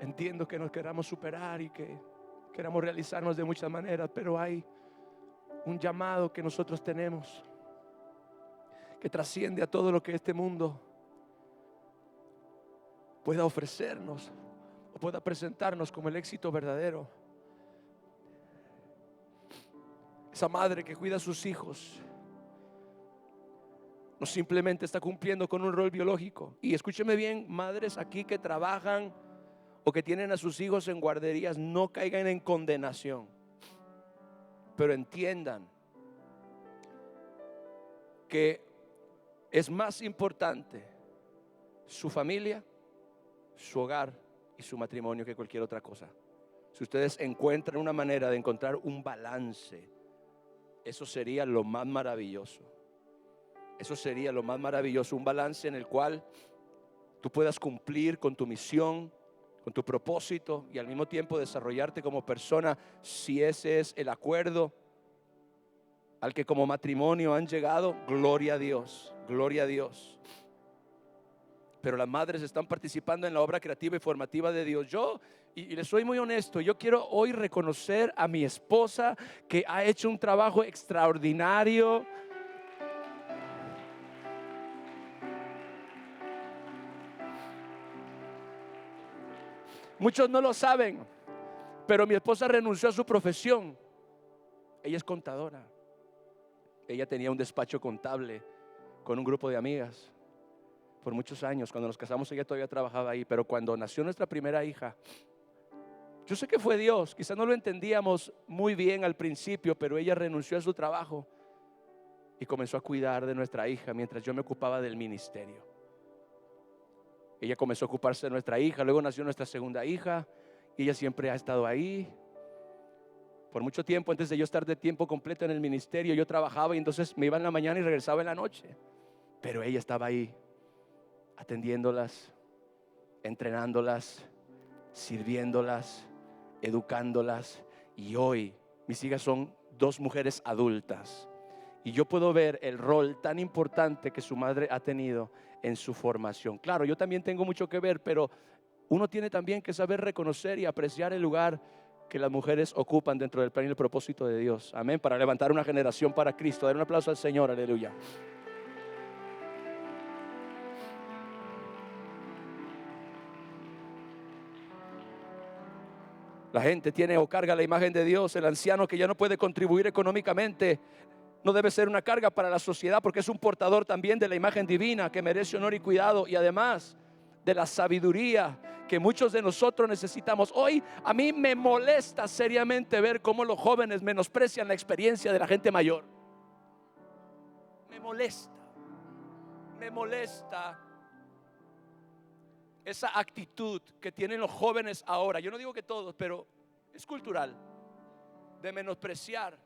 Entiendo que nos queramos superar y que queramos realizarnos de muchas maneras, pero hay un llamado que nosotros tenemos que trasciende a todo lo que este mundo pueda ofrecernos o pueda presentarnos como el éxito verdadero. Esa madre que cuida a sus hijos no simplemente está cumpliendo con un rol biológico. Y escúcheme bien, madres aquí que trabajan o que tienen a sus hijos en guarderías, no caigan en condenación, pero entiendan que es más importante su familia, su hogar y su matrimonio que cualquier otra cosa. Si ustedes encuentran una manera de encontrar un balance, eso sería lo más maravilloso. Eso sería lo más maravilloso, un balance en el cual tú puedas cumplir con tu misión, con tu propósito, y al mismo tiempo desarrollarte como persona, si ese es el acuerdo al que como matrimonio han llegado. Gloria a Dios, gloria a Dios. Pero las madres están participando en la obra creativa y formativa de Dios. Y les soy muy honesto, yo quiero hoy reconocer a mi esposa, que ha hecho un trabajo extraordinario. Muchos no lo saben, pero mi esposa renunció a su profesión. Ella es contadora. Ella tenía un despacho contable con un grupo de amigas por muchos años. Cuando nos casamos ella todavía trabajaba ahí, pero cuando nació nuestra primera hija, yo sé que fue Dios, quizás no lo entendíamos muy bien al principio, pero ella renunció a su trabajo y comenzó a cuidar de nuestra hija mientras yo me ocupaba del ministerio. Ella comenzó a ocuparse de nuestra hija, luego nació nuestra segunda hija y ella siempre ha estado ahí. Por mucho tiempo, antes de yo estar de tiempo completo en el ministerio, yo trabajaba y entonces me iba en la mañana y regresaba en la noche. Pero ella estaba ahí, atendiéndolas, entrenándolas, sirviéndolas, educándolas. Y hoy mis hijas son 2 mujeres adultas. Y yo puedo ver el rol tan importante que su madre ha tenido en su formación. Claro, yo también tengo mucho que ver, pero uno tiene también que saber reconocer y apreciar el lugar que las mujeres ocupan dentro del plan y el propósito de Dios. Amén. Para levantar una generación para Cristo. Dar un aplauso al Señor. Aleluya. La gente tiene o carga la imagen de Dios. El anciano que ya no puede contribuir económicamente no debe ser una carga para la sociedad, porque es un portador también de la imagen divina que merece honor y cuidado, y además de la sabiduría que muchos de nosotros necesitamos. Hoy a mí me molesta seriamente ver cómo los jóvenes menosprecian la experiencia de la gente mayor. Me molesta esa actitud que tienen los jóvenes ahora. Yo no digo que todos, pero es cultural, de menospreciar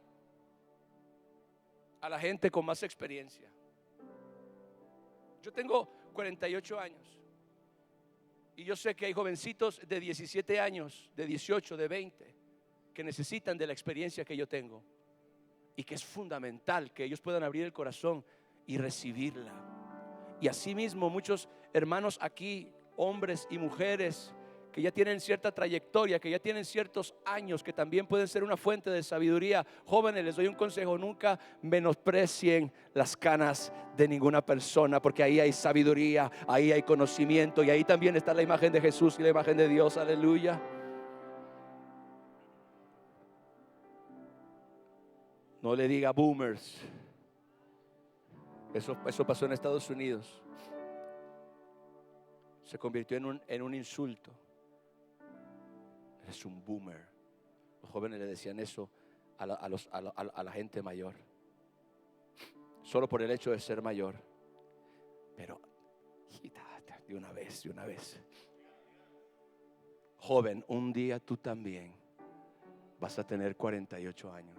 a la gente con más experiencia. Yo tengo 48 años y yo sé que hay jovencitos de 17 años, de 18, de 20 que necesitan de la experiencia que yo tengo, y que es fundamental que ellos puedan abrir el corazón y recibirla. Y asimismo muchos hermanos aquí, hombres y mujeres que ya tienen cierta trayectoria, que ya tienen ciertos años, que también pueden ser una fuente de sabiduría. Jóvenes, les doy un consejo: nunca menosprecien las canas de ninguna persona, porque ahí hay sabiduría, ahí hay conocimiento, y ahí también está la imagen de Jesús y la imagen de Dios. Aleluya. No le diga boomers. Eso pasó en Estados Unidos. Se convirtió en un insulto. Es un boomer. Los jóvenes le decían eso a la gente mayor, solo por el hecho de ser mayor. Pero de una vez. Joven, un día tú también vas a tener 48 años.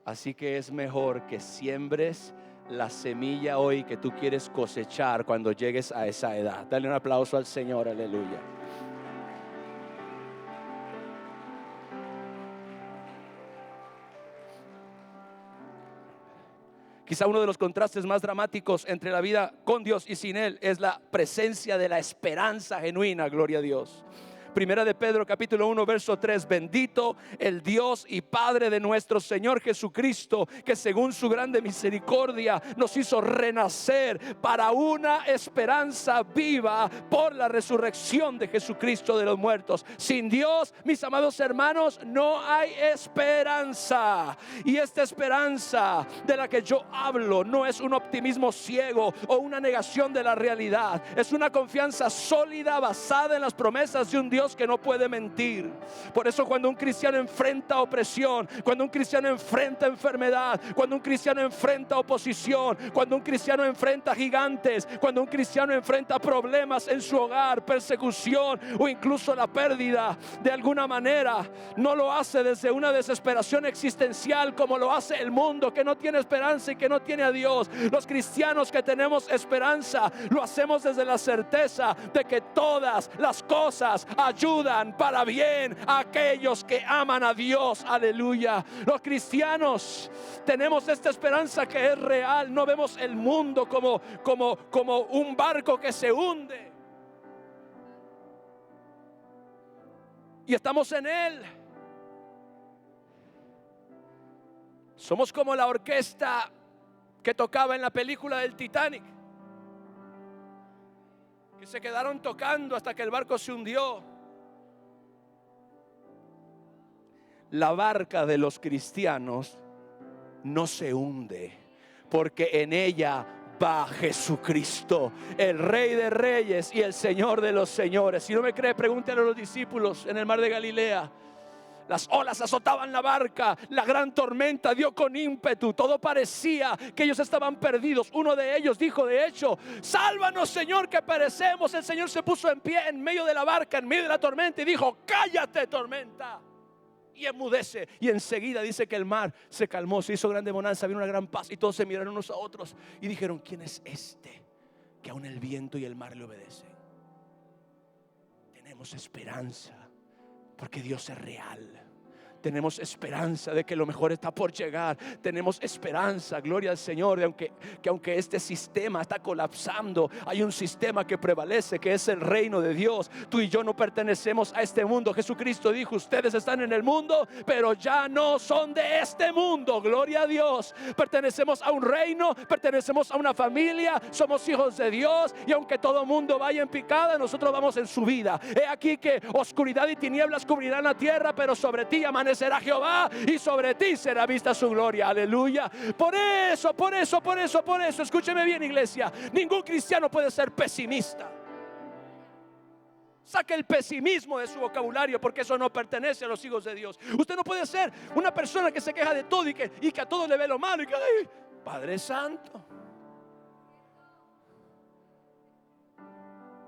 Así que es mejor que siembres la semilla hoy que tú quieres cosechar cuando llegues a esa edad. Dale un aplauso al Señor. Aleluya. Quizá uno de los contrastes más dramáticos entre la vida con Dios y sin Él es la presencia de la esperanza genuina. Gloria a Dios. Primera de Pedro capítulo 1 verso 3: bendito el Dios y Padre de nuestro Señor Jesucristo, que según su grande misericordia nos hizo renacer para una esperanza viva por la resurrección de Jesucristo de los muertos. Sin Dios, mis amados hermanos, no hay esperanza. Y esta esperanza de la que yo hablo no es un optimismo ciego o una negación de la realidad. Es una confianza sólida basada en las promesas de un Dios que no puede mentir. Por eso cuando un cristiano enfrenta opresión, cuando un cristiano enfrenta enfermedad, cuando un cristiano enfrenta oposición, cuando un cristiano enfrenta gigantes, cuando un cristiano enfrenta problemas en su hogar, persecución o incluso la pérdida, de alguna manera no lo hace desde una desesperación existencial como lo hace el mundo que no tiene esperanza y que no tiene a Dios. Los cristianos que tenemos esperanza lo hacemos desde la certeza de que todas las cosas ayudan para bien a aquellos que aman a Dios. Aleluya. Los cristianos tenemos esta esperanza que es real. No vemos el mundo como un barco que se hunde, y estamos en él. Somos como la orquesta que tocaba en la película del Titanic, que se quedaron tocando hasta que el barco se hundió. La barca de los cristianos no se hunde, porque en ella va Jesucristo, el Rey de Reyes y el Señor de los Señores. Si no me cree, pregúntale a los discípulos en el mar de Galilea. Las olas azotaban la barca, la gran tormenta dio con ímpetu, todo parecía que ellos estaban perdidos. Uno de ellos dijo, de hecho, sálvanos, Señor, que perecemos. El Señor se puso en pie en medio de la barca, en medio de la tormenta, y dijo, cállate, tormenta, y enmudece. Y enseguida dice que el mar se calmó, se hizo grande bonanza, vino una gran paz, y todos se miraron unos a otros y dijeron, ¿quién es este que aún el viento y el mar le obedecen? Tenemos esperanza porque Dios es real. Tenemos esperanza de que lo mejor está por llegar. Tenemos esperanza, gloria al Señor, de aunque este sistema está colapsando, hay un sistema que prevalece, que es el reino de Dios. Tú y yo no pertenecemos a este mundo. Jesucristo dijo, ustedes están en el mundo, pero ya no son de este mundo. Gloria a Dios. Pertenecemos a un reino, pertenecemos a una familia, somos hijos de Dios. Y aunque todo mundo vaya en picada, nosotros vamos en subida. He aquí que oscuridad y tinieblas cubrirán la tierra, pero sobre ti amanecerá Jehová y sobre ti será vista su gloria. Aleluya. Por eso, escúcheme bien, iglesia, ningún cristiano puede ser pesimista. Saque el pesimismo de su vocabulario, porque eso no pertenece a los hijos de Dios. Usted no puede ser una persona que se queja de todo y que a todo le ve lo malo y que, ay, Padre Santo,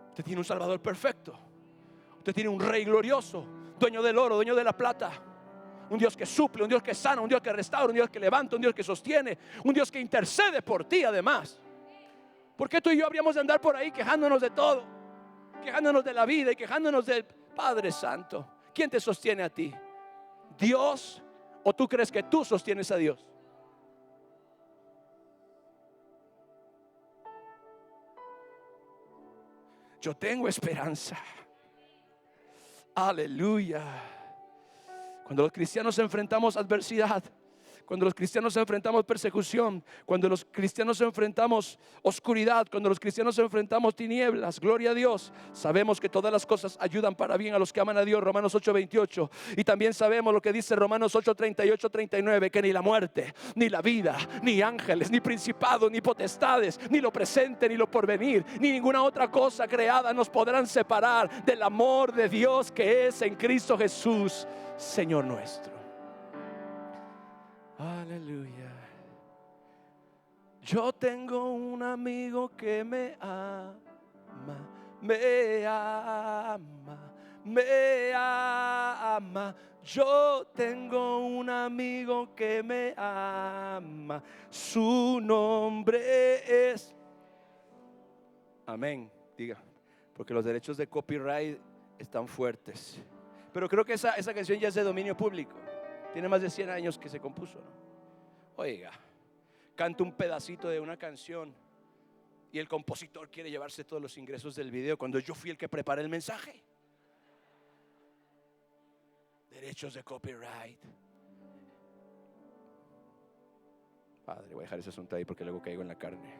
usted tiene un Salvador perfecto. Usted tiene un Rey glorioso, dueño del oro, dueño de la plata. Un Dios que suple, un Dios que sana, un Dios que restaura, un Dios que levanta, un Dios que sostiene, un Dios que intercede por ti además. ¿Por qué tú y yo habríamos de andar por ahí quejándonos de todo? Quejándonos de la vida y quejándonos del Padre Santo. ¿Quién te sostiene a ti? ¿Dios o tú crees que tú sostienes a Dios? Yo tengo esperanza. Aleluya. Cuando los cristianos enfrentamos adversidad, cuando los cristianos enfrentamos persecución, cuando los cristianos enfrentamos oscuridad, cuando los cristianos enfrentamos tinieblas, gloria a Dios, sabemos que todas las cosas ayudan para bien a los que aman a Dios, Romanos 8:28. Y también sabemos lo que dice Romanos 8:38, 39, que ni la muerte, ni la vida, ni ángeles, ni principados, ni potestades, ni lo presente, ni lo porvenir, ni ninguna otra cosa creada nos podrán separar del amor de Dios que es en Cristo Jesús, Señor nuestro. Aleluya. Yo tengo un amigo que me ama, me ama, me ama. Yo tengo un amigo que me ama. Su nombre es. Amén. Diga, porque los derechos de copyright están fuertes. Pero creo que esa canción ya es de dominio público. Tiene más de 100 años que se compuso, ¿no? Oiga, canta un pedacito de una canción y el compositor quiere llevarse todos los ingresos del video, cuando yo fui el que preparé el mensaje. Derechos de copyright. Padre, voy a dejar ese asunto ahí porque luego caigo en la carne.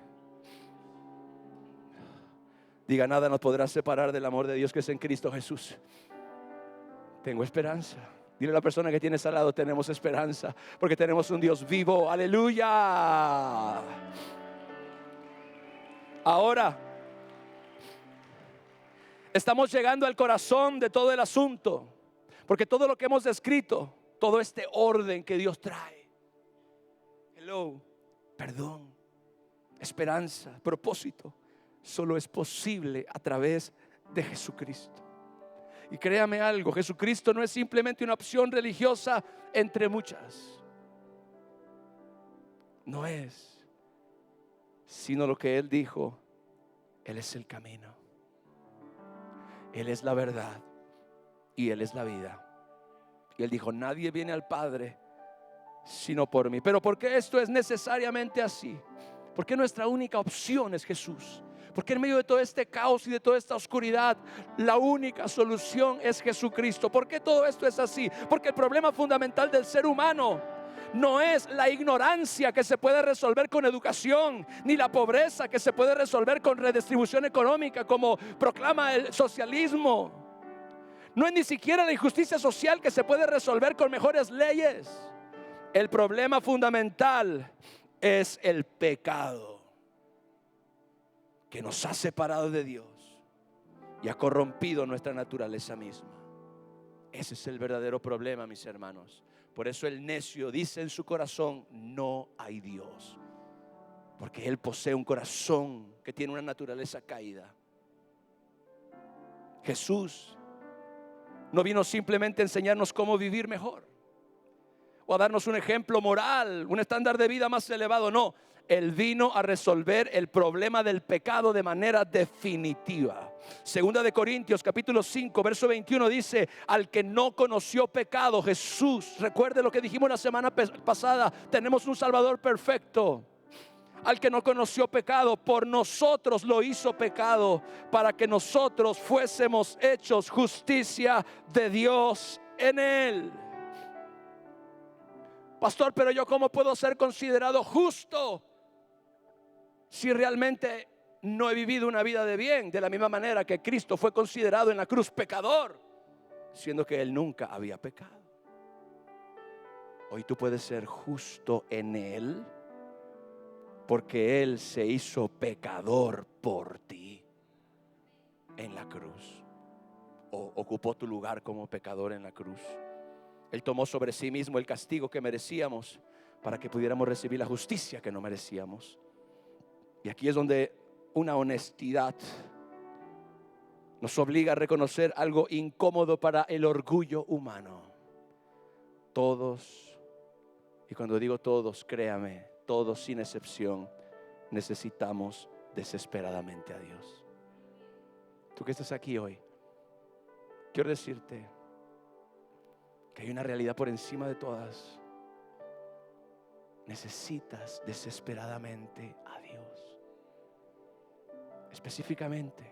Diga, nada nos podrá separar del amor de Dios que es en Cristo Jesús. Tengo esperanza. Dile a la persona que tienes al lado, tenemos esperanza, porque tenemos un Dios vivo. Aleluya. Ahora estamos llegando al corazón de todo el asunto, porque todo lo que hemos descrito, todo este orden que Dios trae, perdón, esperanza, propósito, solo es posible a través de Jesucristo. Y créame algo, Jesucristo no es simplemente una opción religiosa entre muchas. No es, sino lo que Él dijo: Él es el camino, Él es la verdad y Él es la vida. Y Él dijo: nadie viene al Padre sino por mí. Pero ¿por qué esto es necesariamente así? Porque nuestra única opción es Jesús. Porque en medio de todo este caos y de toda esta oscuridad, la única solución es Jesucristo. ¿Por qué todo esto es así? Porque el problema fundamental del ser humano no es la ignorancia que se puede resolver con educación, ni la pobreza que se puede resolver con redistribución económica, como proclama el socialismo. No es ni siquiera la injusticia social que se puede resolver con mejores leyes. El problema fundamental es el pecado, que nos ha separado de Dios y ha corrompido nuestra naturaleza misma. Ese es el verdadero problema, mis hermanos. Por eso el necio dice en su corazón: no hay Dios. Porque él posee un corazón que tiene una naturaleza caída. Jesús no vino simplemente a enseñarnos cómo vivir mejor o a darnos un ejemplo moral, un estándar de vida más elevado. No, Él vino a resolver el problema del pecado de manera definitiva. Segunda de Corintios capítulo 5 verso 21 dice: al que no conoció pecado, Jesús, recuerde lo que dijimos la semana pasada, tenemos un Salvador perfecto. Al que no conoció pecado, por nosotros lo hizo pecado, para que nosotros fuésemos hechos justicia de Dios en él. Pastor, pero yo ¿cómo puedo ser considerado justo si realmente no he vivido una vida de bien? De la misma manera que Cristo fue considerado en la cruz pecador, siendo que Él nunca había pecado. Hoy tú puedes ser justo en Él, porque Él se hizo pecador por ti en la cruz. O ocupó tu lugar como pecador en la cruz. Él tomó sobre sí mismo el castigo que merecíamos para que pudiéramos recibir la justicia que no merecíamos. Y aquí es donde una honestidad nos obliga a reconocer algo incómodo para el orgullo humano. Todos, y cuando digo todos, créame, todos sin excepción, necesitamos desesperadamente a Dios. Tú que estás aquí hoy, quiero decirte que hay una realidad por encima de todas. Necesitas desesperadamente a Dios. Específicamente,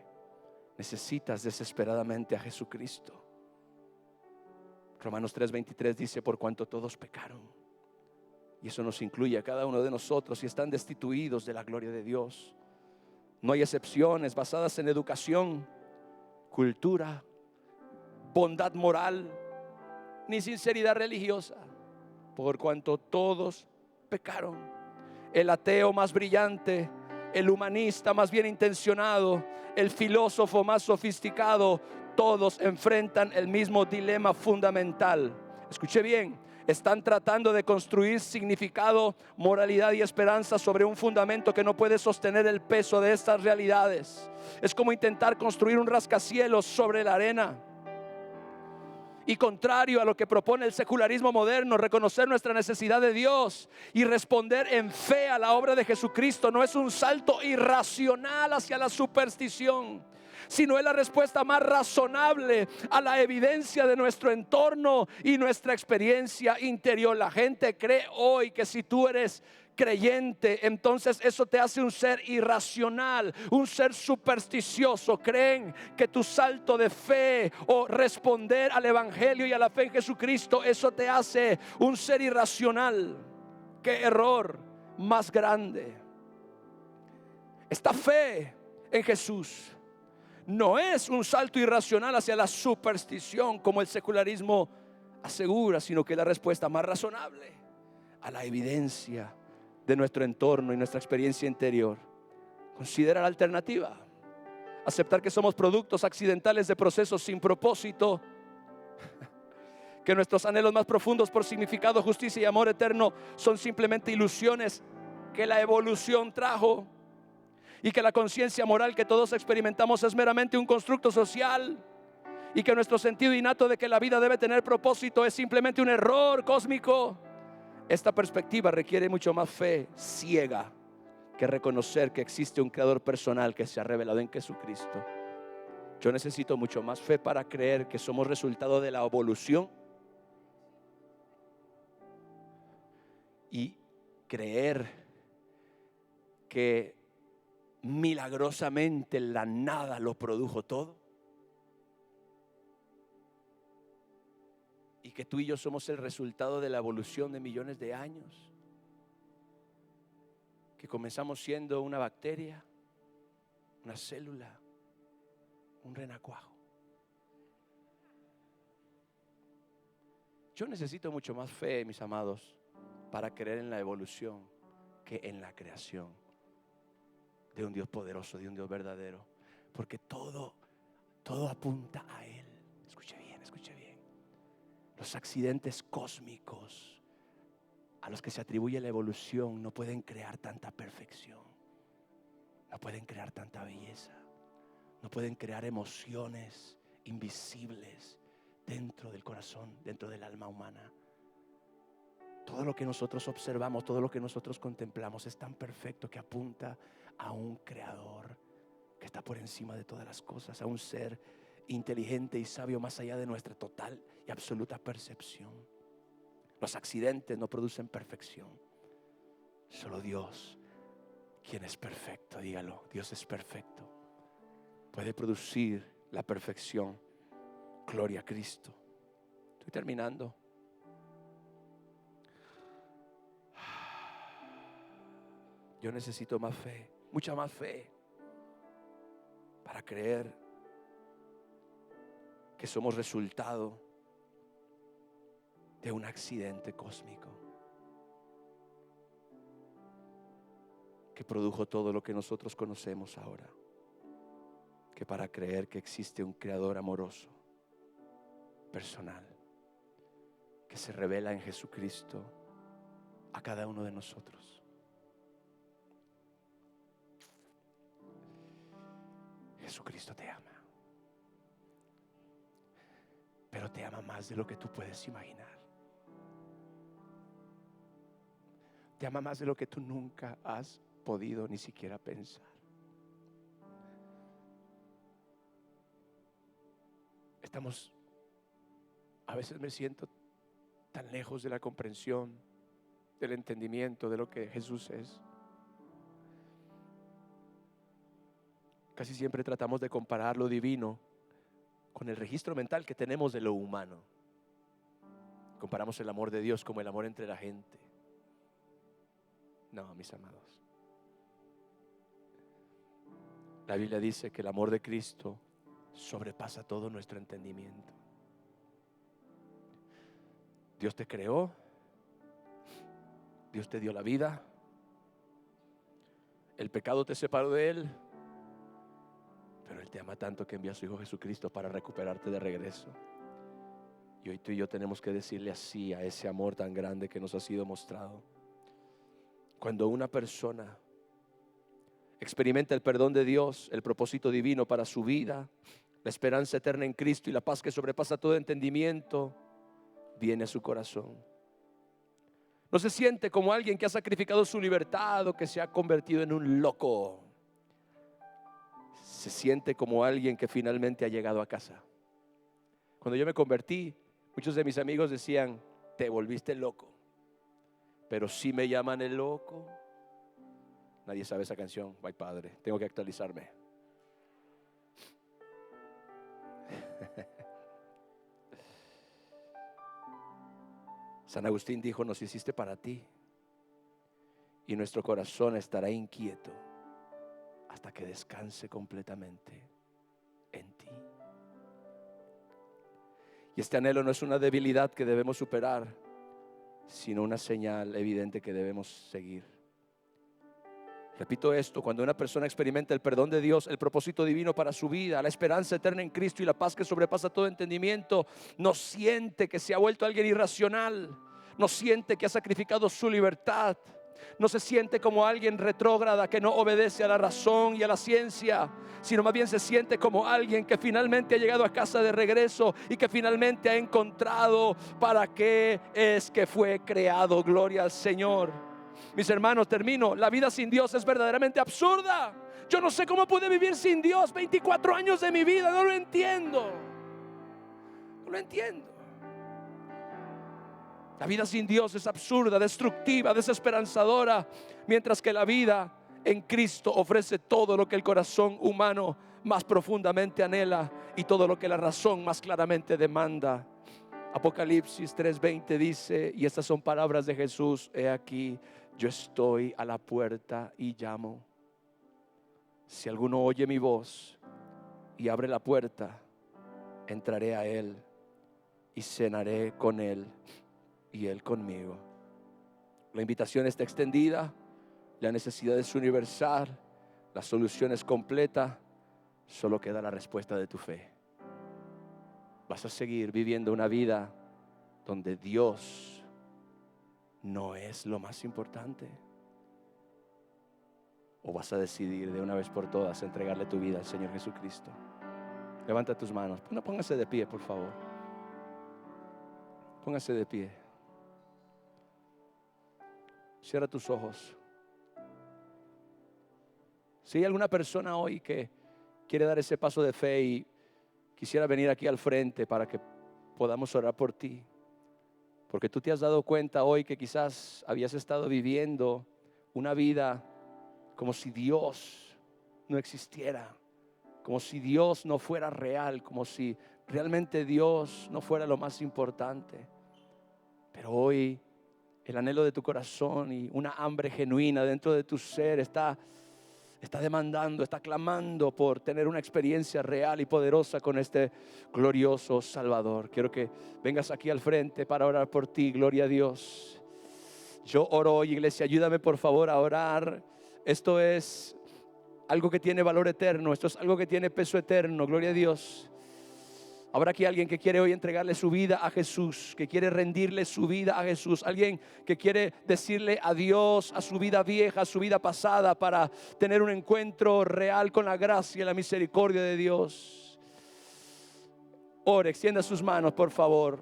necesitas desesperadamente a Jesucristo. Romanos 3:23 dice: por cuanto todos pecaron. Y eso nos incluye a cada uno de nosotros y están destituidos de la gloria de Dios. No hay excepciones basadas en educación, cultura, bondad moral, ni sinceridad religiosa. Por cuanto todos pecaron. El ateo más brillante, el humanista más bien intencionado, el filósofo más sofisticado, todos enfrentan el mismo dilema fundamental. Escuche bien, están tratando de construir significado, moralidad y esperanza sobre un fundamento que no puede sostener el peso de estas realidades. Es como intentar construir un rascacielos sobre la arena. Y contrario a lo que propone el secularismo moderno, reconocer nuestra necesidad de Dios y responder en fe a la obra de Jesucristo no es un salto irracional hacia la superstición, sino es la respuesta más razonable a la evidencia de nuestro entorno y nuestra experiencia interior. La gente cree hoy que si tú eres creyente, entonces eso te hace un ser irracional, un ser supersticioso. Creen que tu salto de fe o responder al evangelio y a la fe en Jesucristo, eso te hace un ser irracional. Qué error más grande. Esta fe en Jesús no es un salto irracional hacia la superstición como el secularismo asegura, sino que es la respuesta más razonable a la evidencia de nuestro entorno y nuestra experiencia interior. Considera la alternativa: aceptar que somos productos accidentales de procesos sin propósito, que nuestros anhelos más profundos por significado, justicia y amor eterno son simplemente ilusiones que la evolución trajo, y que la conciencia moral que todos experimentamos es meramente un constructo social, y que nuestro sentido innato de que la vida debe tener propósito es simplemente un error cósmico. Esta perspectiva requiere mucho más fe ciega que reconocer que existe un creador personal que se ha revelado en Jesucristo. Yo necesito mucho más fe para creer que somos resultado de la evolución y creer que milagrosamente la nada lo produjo todo, y que tú y yo somos el resultado de la evolución de millones de años, que comenzamos siendo una bacteria, una célula, un renacuajo. Yo necesito mucho más fe, mis amados, para creer en la evolución que en la creación de un Dios poderoso, de un Dios verdadero, porque todo apunta a Él. Escuche bien, escuche bien. Los accidentes cósmicos a los que se atribuye la evolución no pueden crear tanta perfección, no pueden crear tanta belleza, no pueden crear emociones invisibles dentro del corazón, dentro del alma humana. Todo lo que nosotros observamos, todo lo que nosotros contemplamos es tan perfecto que apunta a un creador que está por encima de todas las cosas, a un ser inteligente y sabio más allá de nuestra total y absoluta percepción. Los accidentes no producen perfección. Solo Dios, quien es perfecto, dígalo, Dios es perfecto, puede producir la perfección. Gloria a Cristo. Estoy terminando. Yo necesito más fe, mucha más fe, para creer que somos resultado de un accidente cósmico que produjo todo lo que nosotros conocemos ahora, que para creer que existe un creador amoroso, personal, que se revela en Jesucristo a cada uno de nosotros. Jesucristo te ama, pero te ama más de lo que tú puedes imaginar. Te ama más de lo que tú nunca has podido ni siquiera pensar. A veces me siento tan lejos de la comprensión, del entendimiento de lo que Jesús es. Casi siempre tratamos de comparar lo divino con el registro mental que tenemos de lo humano. Comparamos el amor de Dios como el amor entre la gente. No, mis amados. La Biblia dice que el amor de Cristo sobrepasa todo nuestro entendimiento. Dios te creó, Dios te dio la vida, el pecado te separó de Él, pero Él te ama tanto que envió a su Hijo Jesucristo para recuperarte de regreso. Y hoy tú y yo tenemos que decirle así a ese amor tan grande que nos ha sido mostrado. Cuando una persona experimenta el perdón de Dios, el propósito divino para su vida, la esperanza eterna en Cristo y la paz que sobrepasa todo entendimiento, viene a su corazón. No se siente como alguien que ha sacrificado su libertad o que se ha convertido en un loco. Se siente como alguien que finalmente ha llegado a casa. Cuando yo me convertí, muchos de mis amigos decían: te volviste loco. Pero sí me llaman el loco. Nadie sabe esa canción. Ay, padre, tengo que actualizarme. San Agustín dijo: nos hiciste para ti, y nuestro corazón estará inquieto hasta que descanse completamente en ti. Y este anhelo no es una debilidad que debemos superar, sino una señal evidente que debemos seguir. Repito esto: cuando una persona experimenta el perdón de Dios, el propósito divino para su vida, la esperanza eterna en Cristo y la paz que sobrepasa todo entendimiento, no siente que se ha vuelto alguien irracional, no siente que ha sacrificado su libertad, no se siente como alguien retrógrada que no obedece a la razón y a la ciencia, sino más bien se siente como alguien que finalmente ha llegado a casa de regreso y que finalmente ha encontrado para qué es que fue creado. Gloria al Señor. Mis hermanos, termino. La vida sin Dios es verdaderamente absurda. Yo no sé cómo pude vivir sin Dios 24 años de mi vida. No lo entiendo. No lo entiendo. La vida sin Dios es absurda, destructiva, desesperanzadora, mientras que la vida en Cristo ofrece todo lo que el corazón humano más profundamente anhela y todo lo que la razón más claramente demanda. Apocalipsis 3:20 dice, y estas son palabras de Jesús: he aquí, yo estoy a la puerta y llamo. Si alguno oye mi voz y abre la puerta, entraré a él y cenaré con él y él conmigo. La invitación está extendida, la necesidad es universal, la solución es completa, solo queda la respuesta de tu fe. ¿Vas a seguir viviendo una vida donde Dios no es lo más importante? ¿O vas a decidir de una vez por todas entregarle tu vida al Señor Jesucristo? Levanta tus manos. Póngase de pie, por favor. Póngase de pie. Cierra tus ojos. Si hay alguna persona hoy que quiere dar ese paso de fe y quisiera venir aquí al frente para que podamos orar por ti, porque tú te has dado cuenta hoy que quizás habías estado viviendo una vida como si Dios no existiera, como si Dios no fuera real, como si realmente Dios no fuera lo más importante. Pero hoy el anhelo de tu corazón y una hambre genuina dentro de tu ser está demandando, está clamando por tener una experiencia real y poderosa con este glorioso Salvador. Quiero que vengas aquí al frente para orar por ti. Gloria a Dios. Yo oro hoy, iglesia, ayúdame por favor a orar. Esto es algo que tiene valor eterno, esto es algo que tiene peso eterno. Gloria a Dios. Habrá aquí alguien que quiere hoy entregarle su vida a Jesús, que quiere rendirle su vida a Jesús. Alguien que quiere decirle adiós a su vida vieja, a su vida pasada, para tener un encuentro real con la gracia y la misericordia de Dios. Ore, extienda sus manos, por favor.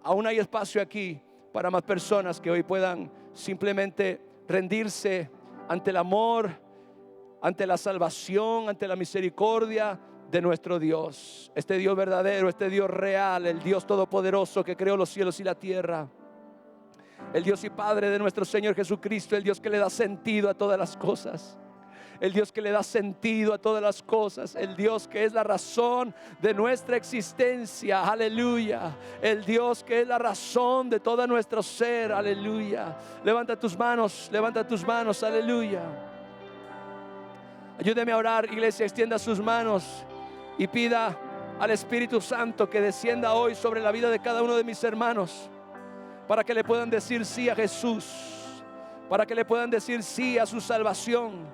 Aún hay espacio aquí para más personas que hoy puedan simplemente rendirse ante el amor, ante la salvación, ante la misericordia de nuestro Dios, este Dios verdadero, este Dios real, el Dios todopoderoso que creó los cielos y la tierra, el Dios y Padre de nuestro Señor Jesucristo, el Dios que le da sentido a todas las cosas, el Dios que le da sentido a todas las cosas, el Dios que es la razón de nuestra existencia, aleluya, el Dios que es la razón de todo nuestro ser, aleluya. Levanta tus manos, aleluya. Ayúdeme a orar, iglesia, extienda sus manos y pida al Espíritu Santo que descienda hoy sobre la vida de cada uno de mis hermanos, para que le puedan decir sí a Jesús, para que le puedan decir sí a su salvación,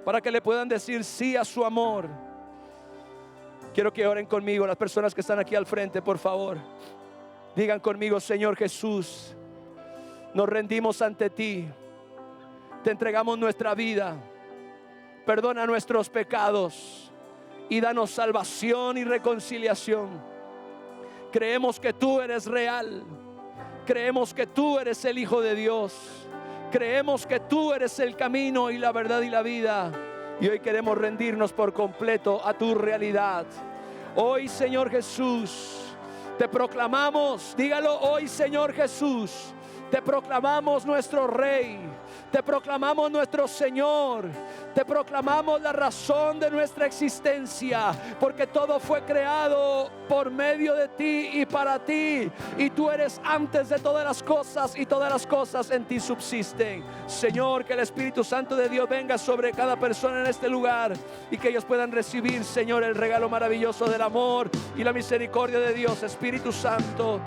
para que le puedan decir sí a su amor. Quiero que oren conmigo las personas que están aquí al frente, por favor. Digan conmigo: Señor Jesús, nos rendimos ante ti, te entregamos nuestra vida, perdona nuestros pecados y danos salvación y reconciliación. Creemos que tú eres real, creemos que tú eres el Hijo de Dios, creemos que tú eres el camino y la verdad y la vida, y hoy queremos rendirnos por completo a tu realidad. Hoy, Señor Jesús, te proclamamos, dígalo hoy, Señor Jesús, te proclamamos nuestro Rey, te proclamamos nuestro Señor, te proclamamos la razón de nuestra existencia, porque todo fue creado por medio de ti y para ti, y tú eres antes de todas las cosas, y todas las cosas en ti subsisten. Señor, que el Espíritu Santo de Dios venga sobre cada persona en este lugar, y que ellos puedan recibir, Señor, el regalo maravilloso del amor y la misericordia de Dios. Espíritu Santo,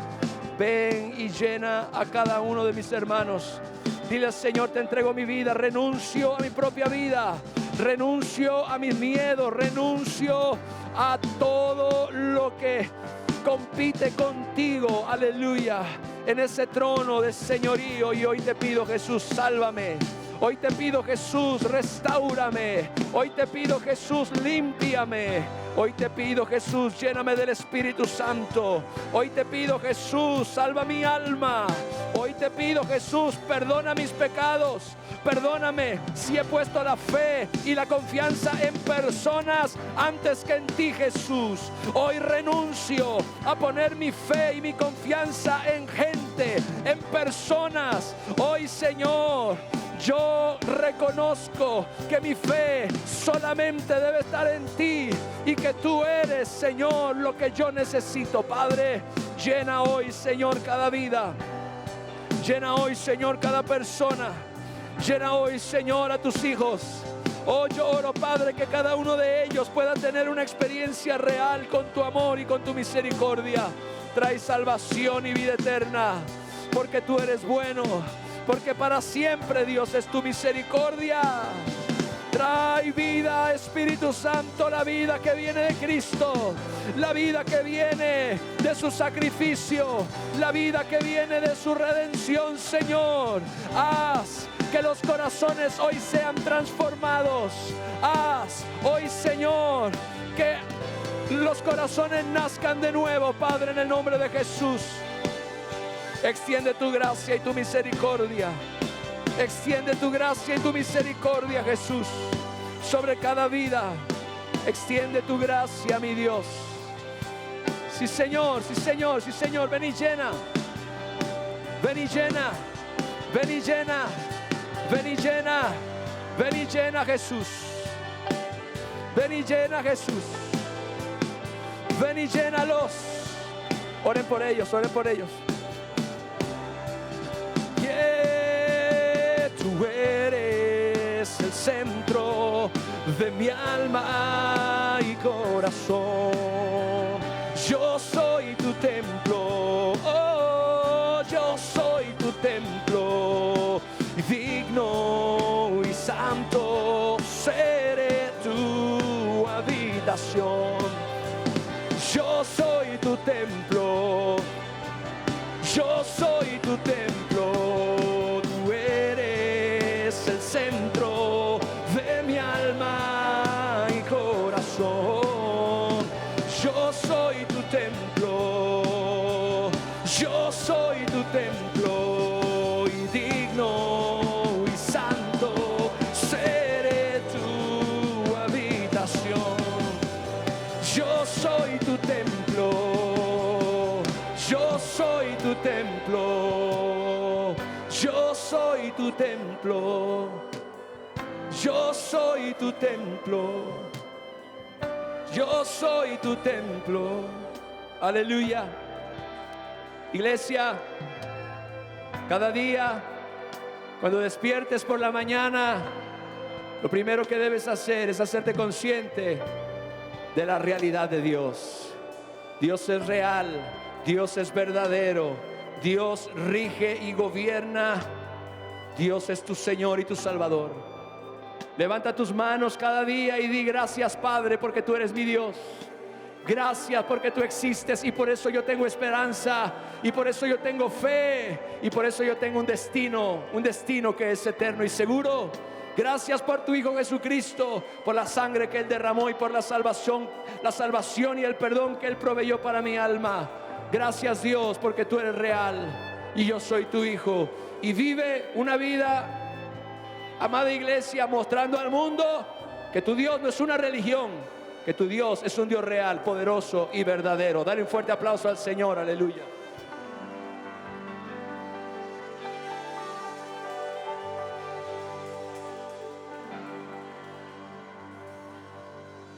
ven y llena a cada uno de mis hermanos. Dile: Señor, te entrego mi vida, renuncio a mi propia vida, renuncio a mis miedos, renuncio a todo lo que compite contigo, aleluya, en ese trono de señorío. Y hoy te pido, Jesús, sálvame. Hoy te pido, Jesús, restáurame. Hoy te pido, Jesús, límpiame. Hoy te pido, Jesús, lléname del Espíritu Santo. Hoy te pido, Jesús, salva mi alma. Hoy te pido, Jesús, perdona mis pecados. Perdóname si he puesto la fe y la confianza en personas antes que en ti, Jesús. Hoy renuncio a poner mi fe y mi confianza en gente, en personas. Hoy, Señor, yo reconozco que mi fe solamente debe estar en ti, y que tú eres, Señor, lo que yo necesito. Padre, llena hoy, Señor, cada vida. Llena hoy, Señor, cada persona. Llena hoy, Señor, a tus hijos. Oh, yo oro, Padre, que cada uno de ellos pueda tener una experiencia real con tu amor y con tu misericordia. Trae salvación y vida eterna, porque tú eres bueno, porque para siempre, Dios, es tu misericordia. Trae vida, Espíritu Santo, la vida que viene de Cristo, la vida que viene de su sacrificio, la vida que viene de su redención, Señor. Haz que los corazones hoy sean transformados. Haz hoy, Señor, que los corazones nazcan de nuevo, Padre, en el nombre de Jesús. Extiende tu gracia y tu misericordia. Extiende tu gracia y tu misericordia, Jesús, sobre cada vida. Extiende tu gracia, mi Dios. Sí, Señor, sí, Señor, sí, Señor. Ven y llena. Ven y llena. Ven y llena. Ven y llena. Ven y llena, Jesús. Ven y llena, Jesús. Ven y llénalos. Oren por ellos, oren por ellos. Tú eres el centro de mi alma y corazón. Yo soy tu templo, oh, yo soy tu templo. Digno y santo seré tu habitación. Yo soy tu templo, yo soy tu templo. Tú eres el centro de mi alma y corazón. Yo soy tu templo, yo soy tu templo, y digno y santo seré tu habitación. Yo soy tu templo, yo soy tu templo, yo soy tu templo, yo soy tu templo, yo soy tu templo. Aleluya. Iglesia, cada día, cuando despiertes por la mañana, lo primero que debes hacer es hacerte consciente de la realidad de Dios. Dios es real, Dios es verdadero, Dios rige y gobierna. Dios es tu Señor y tu Salvador. Levanta tus manos cada día y di: gracias, Padre, porque tú eres mi Dios. Gracias porque tú existes, y por eso yo tengo esperanza, y por eso yo tengo fe, y por eso yo tengo un destino que es eterno y seguro. Gracias por tu Hijo Jesucristo, por la sangre que Él derramó y por la salvación y el perdón que Él proveyó para mi alma. Gracias, Dios, porque tú eres real y yo soy tu Hijo. Y vive una vida, amada iglesia, mostrando al mundo que tu Dios no es una religión, que tu Dios es un Dios real, poderoso y verdadero. Dale un fuerte aplauso al Señor. Aleluya.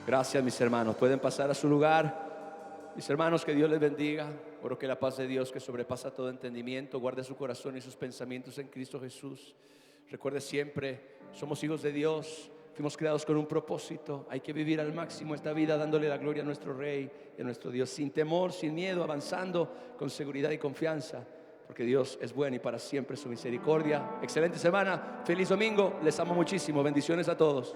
Gracias, mis hermanos. Pueden pasar a su lugar. Mis hermanos, que Dios les bendiga. Oro que la paz de Dios, que sobrepasa todo entendimiento, guarde su corazón y sus pensamientos en Cristo Jesús. Recuerde siempre, somos hijos de Dios, fuimos creados con un propósito. Hay que vivir al máximo esta vida dándole la gloria a nuestro Rey y a nuestro Dios, sin temor, sin miedo, avanzando con seguridad y confianza, porque Dios es bueno y para siempre su misericordia. Excelente semana, feliz domingo, les amo muchísimo, bendiciones a todos.